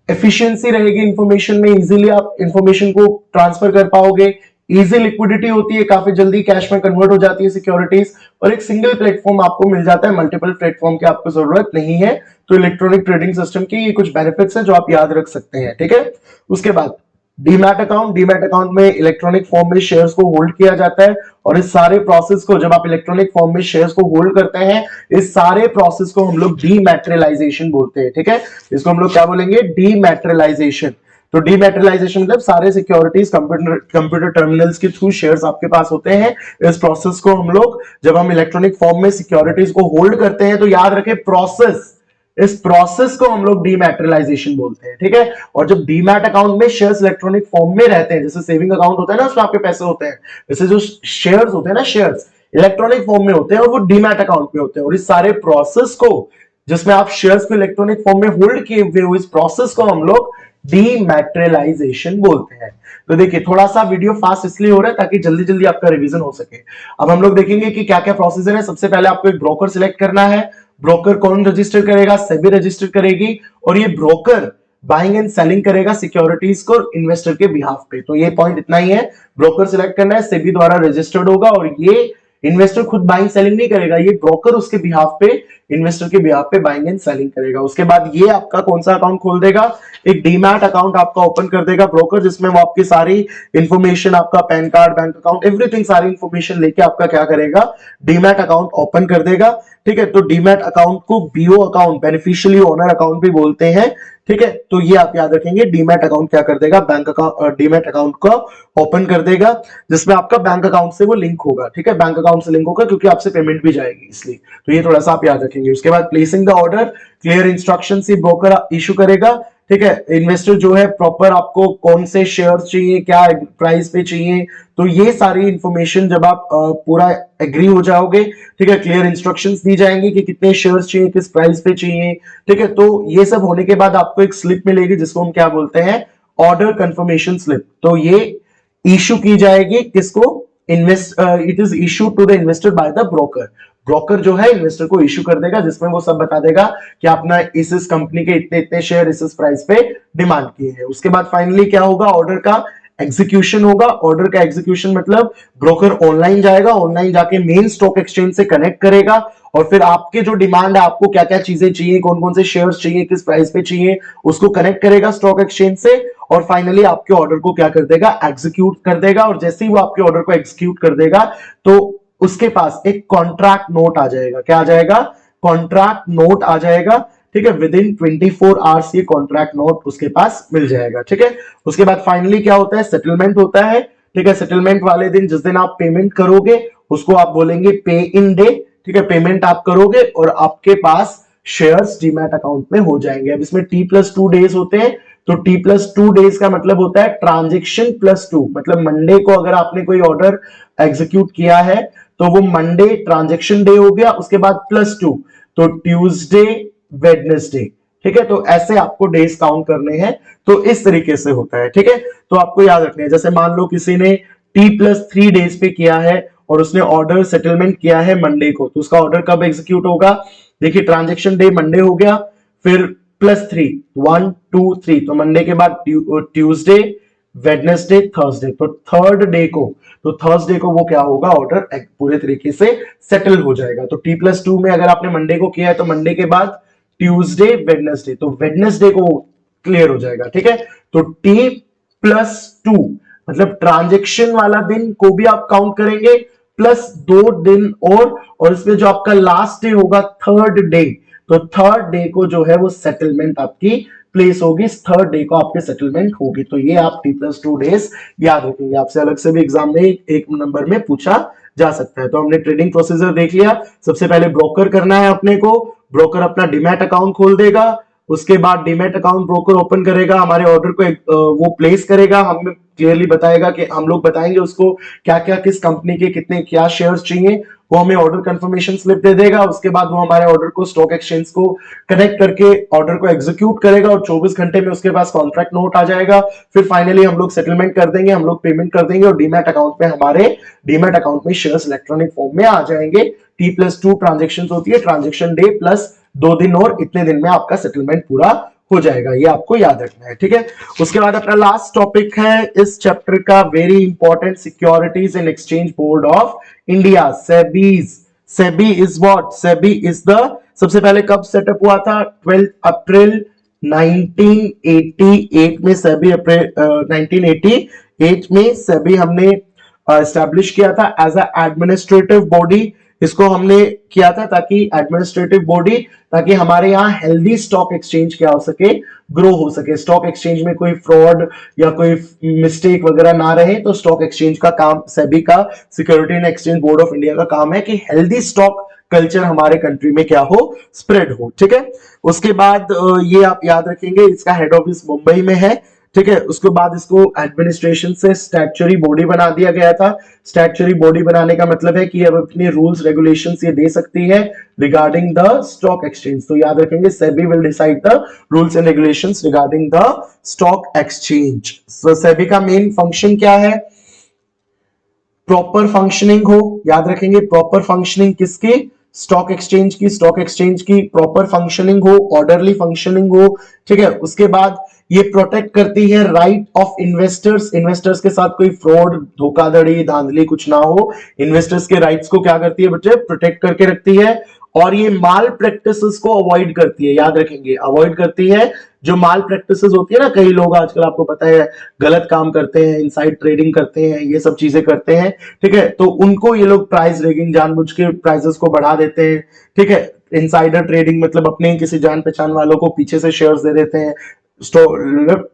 एफिशिएंसी रहेगी, इंफॉर्मेशन में इजीली आप इंफॉर्मेशन को ट्रांसफर कर पाओगे, इजी लिक्विडिटी होती है, काफी जल्दी कैश में कन्वर्ट हो जाती है सिक्योरिटीज, और एक सिंगल प्लेटफॉर्म आपको मिल जाता है, मल्टीपल प्लेटफॉर्म की आपको जरूरत नहीं है। तो इलेक्ट्रॉनिक ट्रेडिंग सिस्टम की ये कुछ बेनिफिट्स हैं जो आप याद रख सकते हैं, ठीक है। उसके बाद डीमैट अकाउंट, डीमैट अकाउंट में इलेक्ट्रॉनिक फॉर्म में शेयर्स को होल्ड किया जाता है, और इस सारे प्रोसेस को, जब आप इलेक्ट्रॉनिक फॉर्म में शेयर्स को होल्ड करते हैं, इस सारे प्रोसेस को हम लोग डीमैटेरियलाइजेशन बोलते हैं, ठीक है। इसको हम लोग क्या बोलेंगे, डीमैटेरियलाइजेशन। तो डीमैटेरियलाइजेशन मतलब सारे सिक्योरिटीज कंप्यूटर टर्मिनल्स के थ्रू शेयर्स आपके पास होते हैं। इस प्रोसेस को हम लोग, जब हम इलेक्ट्रॉनिक फॉर्म में सिक्योरिटीज को होल्ड करते हैं, तो याद रखें प्रोसेस, इस प्रोसेस को हम लोग डीमैटेरियलाइजेशन बोलते हैं, ठीक है। और जब डीमैट अकाउंट में शेयर्स इलेक्ट्रॉनिक फॉर्म में रहते हैं, जैसे सेविंग अकाउंट होता है ना, उसमें आपके पैसे होते हैं, वैसे जो शेयर्स होते हैं ना, शेयर्स इलेक्ट्रॉनिक फॉर्म में होते हैं और वो डीमैट अकाउंट में होते हैं। और इस सारे प्रोसेस को, जिसमें आप शेयर्स को इलेक्ट्रॉनिक फॉर्म में होल्ड किए हुए हो, इस प्रोसेस को हम लोग डीमैटेरियलाइजेशन बोलते हैं। तो देखिए थोड़ा सा वीडियो फास्ट इसलिए हो रहा है ताकि जल्दी जल्दी आपका रिवीजन हो सके। अब हम लोग देखेंगे कि क्या क्या प्रोसीजर है। सबसे पहले आपको एक ब्रोकर सिलेक्ट करना है। ब्रोकर कौन रजिस्टर करेगा, सेबी रजिस्टर करेगी, और ये ब्रोकर बाइंग एंड सेलिंग करेगा सिक्योरिटीज को इन्वेस्टर के बिहाफ पे। तो ये पॉइंट इतना ही है, ब्रोकर सिलेक्ट करना है, सेबी द्वारा रजिस्टर्ड होगा, और ये इन्वेस्टर खुद बाइंग सेलिंग नहीं करेगा, ये ब्रोकर उसके बिहाफ पे इन्वेस्टर के बिहाफ पे बाइंग एंड सेलिंग करेगा। उसके बाद ये आपका कौन सा अकाउंट खोल देगा, एक डीमैट अकाउंट आपका ओपन कर देगा ब्रोकर, जिसमें वो आपकी सारी इंफॉर्मेशन, आपका pan card, bank account, everything, सारी इंफॉर्मेशन लेके आपका क्या करेगा, डीमैट अकाउंट ओपन कर देगा। ठीक है, तो डीमैट अकाउंट को BO account, beneficially owner account भी बोलते हैं। ठीक है, तो ये आप याद रखेंगे, डीमैट अकाउंट क्या कर देगा, बैंक अकाउंट, डीमैट अकाउंट को ओपन कर देगा, जिसमें आपका बैंक अकाउंट से वो लिंक होगा। ठीक है, बैंक अकाउंट से लिंक होगा क्योंकि आपसे पेमेंट भी जाएगी, इसलिए तो ये थोड़ा सा आप याद रखेंगे। उसके बाद placing the order, clear instruction से ब्रोकर इशू करेगा। ठीक है, इन्वेस्टर जो है प्रॉपर आपको कौन से शेयर चाहिए, क्या प्राइस पे चाहिए, तो ये सारी इंफॉर्मेशन जब आप पूरा एग्री हो जाओगे, ठीक है, क्लियर इंस्ट्रक्शंस दी जाएंगी कि कितने शेयर्स चाहिए, किस प्राइस पे चाहिए। ठीक है, तो ये सब होने के बाद आपको एक स्लिप मिलेगी जिसको हम क्या बोलते हैं, ऑर्डर कंफर्मेशन स्लिप। तो ये इशू की जाएगी किसको, it is issue to the investor by the broker. Broker जो है इन्वेस्टर को इशू कर देगा, जिसमें वो सब बता देगा कि आपने इस कंपनी के इतने इतने शेयर इस प्राइस पे डिमांड किए हैं। उसके बाद फाइनली क्या होगा, ऑर्डर का एग्जीक्यूशन होगा। ऑर्डर का एग्जीक्यूशन मतलब ब्रोकर ऑनलाइन जाएगा, ऑनलाइन जाके मेन स्टॉक एक्सचेंज से कनेक्ट करेगा और फिर आपके जो डिमांड है, आपको क्या क्या चीजें चाहिए, कौन कौन से शेयर्स चाहिए, किस प्राइस पे चाहिए, उसको कनेक्ट करेगा स्टॉक एक्सचेंज से और फाइनली आपके ऑर्डर को क्या कर देगा, एग्जीक्यूट कर देगा। और जैसे ही वो आपके ऑर्डर को एग्जीक्यूट कर देगा तो उसके पास एक कॉन्ट्रैक्ट नोट आ जाएगा। क्या आ जाएगा, कॉन्ट्रैक्ट नोट आ जाएगा। ठीक है, विद इन 24 आवर्स ये कॉन्ट्रैक्ट नोट उसके पास मिल जाएगा। ठीक है, उसके बाद फाइनली क्या होता है, सेटलमेंट होता है। ठीक है, सेटलमेंट वाले दिन, जिस दिन आप पेमेंट करोगे उसको आप बोलेंगे पे इन डे। ठीक है, पेमेंट आप करोगे और आपके पास शेयर्स डीमैट अकाउंट में हो जाएंगे। अब इसमें T+2 डेज होते हैं, तो T+2 डेज का मतलब होता है ट्रांजेक्शन +2, मतलब मंडे को अगर आपने कोई ऑर्डर एग्जीक्यूट किया है तो वो मंडे ट्रांजेक्शन डे हो गया, उसके बाद +2 तो ट्यूसडे, वेडनेसडे। ठीक है, तो ऐसे आपको डेज काउंट करने हैं, तो इस तरीके से होता है। ठीक है, तो आपको याद रखना है, जैसे मान लो किसी ने T+3 डेज पे किया है और उसने ऑर्डर सेटलमेंट किया है मंडे को, तो उसका ऑर्डर कब एग्जीक्यूट होगा, देखिए ट्रांजेक्शन डे मंडे हो गया, फिर +3, 1 2 3, तो मंडे के बाद ट्यूसडे, वेडनेसडे, थर्सडे, तो थर्सडे को वो क्या होगा, ऑर्डर पूरे तरीके से सेटल हो जाएगा। तो T+2 में अगर आपने मंडे को किया है तो मंडे के बाद ट्यूसडे, वेडनेसडे, तो वेडनेसडे को क्लियर हो जाएगा। ठीक है, तो T+2 मतलब ट्रांजेक्शन वाला दिन को भी आप काउंट करेंगे प्लस 2 दिन और इसमें जो आपका लास्ट डे होगा थर्ड डे, तो थर्ड डे को जो है वो सेटलमेंट आपकी प्लेस होगी, थर्ड डे को आपके सेटलमेंट होगी। तो ये आप T+2 डेज याद रखेंगे, आपसे अलग से भी एग्जाम में एक नंबर में पूछा जा सकता है। तो हमने ट्रेडिंग प्रोसीजर देख लिया। सबसे पहले ब्रोकर करना है अपने को, ब्रोकर अपना डीमैट अकाउंट खोल देगा, उसके बाद डीमैट अकाउंट ब्रोकर ओपन करेगा, हमारे ऑर्डर को वो प्लेस करेगा, हमें क्लियरली बताएगा कि हम लोग बताएंगे उसको क्या क्या किस कंपनी के कितने क्या शेयर्स चाहिए, वो हमें ऑर्डर कंफर्मेशन स्लिप दे देगा। उसके बाद वो हमारे ऑर्डर को स्टॉक एक्सचेंज को कनेक्ट करके ऑर्डर को एग्जीक्यूट करेगा और 24 घंटे में उसके पास कॉन्ट्रैक्ट नोट आ जाएगा। फिर फाइनली हम लोग सेटलमेंट कर देंगे, हम लोग पेमेंट कर देंगे और डीमैट अकाउंट में हमारे डीमैट अकाउंट में शेयर्स इलेक्ट्रॉनिक फॉर्म में आ जाएंगे। T+2 ट्रांजेक्शन होती है, ट्रांजेक्शन डे प्लस 2 दिन और इतने दिन में आपका सेटलमेंट पूरा हो जाएगा, ये आपको याद रखना है। ठीक है, उसके बाद अपना लास्ट टॉपिक है इस चैप्टर का, very important, securities and exchange board of India, SEBI's. SEBI is what, SEBI is the, सबसे पहले कब सेटअप हुआ था, 12 अप्रैल 1988 में सेबी, अप्रैल 1988 में सेबी हमने एस्टैब्लिश किया था एज अ एडमिनिस्ट्रेटिव बॉडी। इसको हमने किया था ताकि एडमिनिस्ट्रेटिव बॉडी, ताकि हमारे यहाँ हेल्दी स्टॉक एक्सचेंज क्या हो सके, ग्रो हो सके, स्टॉक एक्सचेंज में कोई फ्रॉड या कोई मिस्टेक वगैरह ना रहे। तो स्टॉक एक्सचेंज का काम, सेबी का, security and exchange board of India का काम है कि हेल्दी स्टॉक कल्चर हमारे कंट्री में क्या हो, स्प्रेड हो। ठीक है, उसके बाद ये आप याद रखेंगे, इसका हेड ऑफिस मुंबई में है। ठीक है, उसके बाद इसको एडमिनिस्ट्रेशन से स्टैट्यूटरी बॉडी बना दिया गया था। स्टैट्यूटरी बॉडी बनाने का मतलब है कि अब अपने रूल्स रेगुलेशंस ये दे सकती है रिगार्डिंग द स्टॉक एक्सचेंज। तो याद रखेंगे, SEBI will decide the rules and regulations regarding the stock exchange. So SEBI का मेन फंक्शन क्या है, प्रॉपर फंक्शनिंग हो, याद रखेंगे प्रॉपर फंक्शनिंग किसकी, स्टॉक एक्सचेंज की, स्टॉक एक्सचेंज की प्रॉपर फंक्शनिंग हो, ऑर्डरली फंक्शनिंग हो। ठीक है, उसके बाद ये प्रोटेक्ट करती है राइट ऑफ इन्वेस्टर्स, इन्वेस्टर्स के साथ कोई फ्रॉड, धोखाधड़ी, धांधली कुछ ना हो। इन्वेस्टर्स के राइट्स को क्या करती है बच्चे, प्रोटेक्ट करके रखती है। और ये माल प्रैक्टिसेस को अवॉइड करती है, याद रखेंगे, अवॉइड करती है। जो माल प्रैक्टिसेस होती है ना, कई लोग आजकल आपको पता है गलत काम करते हैं, इनसाइड ट्रेडिंग करते हैं, ये सब चीजें करते हैं, ठीक है, तो उनको ये लोग प्राइस रिगिंग जानबूझ के प्राइसेस को बढ़ा देते हैं, ठीक है। इनसाइडर ट्रेडिंग मतलब अपने किसी जान पहचान वालों को पीछे से शेयर्स दे देते हैं,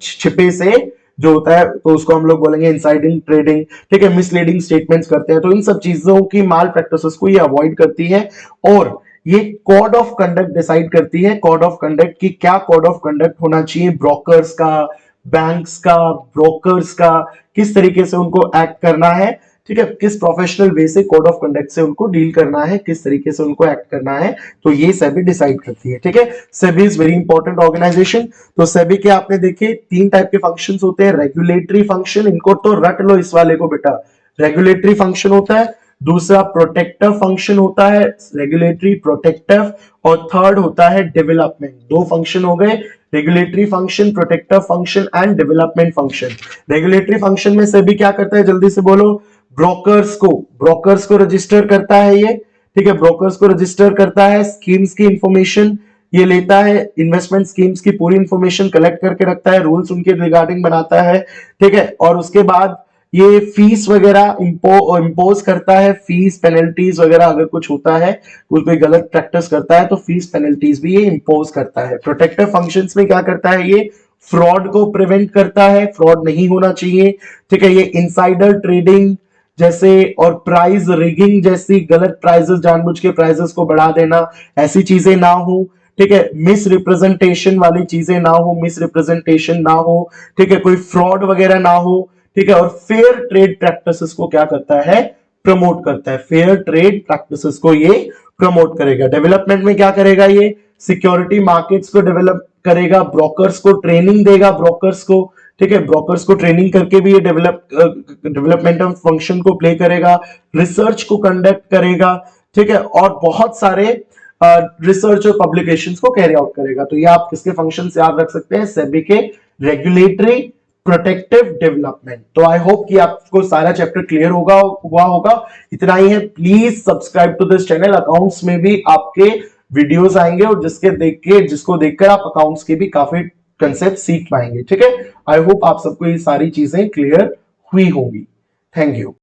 छिपे से जो होता है, तो उसको हम लोग बोलेंगे इनसाइडिंग ट्रेडिंग, ठीक है। मिसलीडिंग स्टेटमेंट्स करते हैं, तो इन सब चीजों की माल प्रैक्टिसेस को ये अवॉइड करती है। और ये कोड ऑफ कंडक्ट डिसाइड करती है, कोड ऑफ कंडक्ट की क्या कोड ऑफ कंडक्ट होना चाहिए ब्रोकर्स का, बैंक्स का, ब्रोकर्स का, किस तरीके से उनको एक्ट करना है, ठीक है, किस प्रोफेशनल वे से कोड ऑफ कंडक्ट से उनको डील करना है, किस तरीके से उनको एक्ट करना है, तो ये सेबी डिसाइड करती है, ठीक है। SEBI is very important organisation. तो सेबी के आपने देखे 3 टाइप के फंक्शंस होते हैं। रेगुलेटरी फंक्शन, इनको तो रट लो इस वाले को बेटा, रेगुलेटरी फंक्शन होता है। दूसरा प्रोटेक्टिव फंक्शन होता है, रेगुलेटरी प्रोटेक्टिव। और थर्ड होता है डेवलपमेंट। 2 फंक्शन हो गए, regulatory function, protective function and development function. Regulatory function में सेबी क्या करता है, जल्दी से बोलो, ब्रोकर्स को रजिस्टर करता है ये, ठीक है, ब्रोकर्स को रजिस्टर करता है, स्कीम्स की इंफॉर्मेशन ये लेता है, इन्वेस्टमेंट स्कीम्स की पूरी इंफॉर्मेशन कलेक्ट करके रखता है, रूल्स उनके रिगार्डिंग बनाता है, ठीक है। और उसके बाद ये फीस वगैरह इम्पोज करता है, फीस पेनल्टीज वगैरह अगर कुछ होता है, कोई गलत प्रैक्टिस करता है तो फीस पेनल्टीज भी ये इम्पोज करता है। प्रोटेक्टिव फंक्शंस में क्या करता है, ये फ्रॉड को प्रिवेंट करता है, फ्रॉड नहीं होना चाहिए, ठीक है। ये इनसाइडर ट्रेडिंग जैसे और प्राइस रिगिंग जैसी गलत प्राइसेस, जानबूझ के प्राइसेस को बढ़ा देना, ऐसी चीजें ना हो, ठीक है। मिस रिप्रेजेंटेशन वाली चीजें ना हो, मिस रिप्रेजेंटेशन ना हो, ठीक है, कोई फ्रॉड वगैरह ना हो, ठीक है। और फेयर ट्रेड प्रैक्टिसेस को क्या करता है, प्रमोट करता है, फेयर ट्रेड प्रैक्टिसेस को ये प्रमोट करेगा। डेवलपमेंट में क्या करेगा, ये सिक्योरिटी मार्केट्स को डेवलप करेगा, ब्रोकर्स को ट्रेनिंग देगा, ब्रोकर्स को, ठीक है, ब्रोकर्स को ट्रेनिंग करके भी ये डेवलपमेंटल फंक्शन को प्ले करेगा, रिसर्च को कंडक्ट करेगा, ठीक है, और बहुत सारे रिसर्च और पब्लिकेशंस को कैरी आउट करेगा। तो ये आप किसके फंक्शन याद रख सकते हैं, सेबी के रेगुलेटरी, प्रोटेक्टिव, डेवलपमेंट। तो आई होप कि आपको सारा चैप्टर क्लियर हुआ होगा। इतना ही है, please subscribe to this channel. Accounts में भी आपके वीडियोस आएंगे और जिसको देखकर आप अकाउंट्स के भी काफी कंसेप्ट सीख पाएंगे, ठीक है। आई होप आप सबको ये सारी चीजें क्लियर हुई होंगी। Thank you.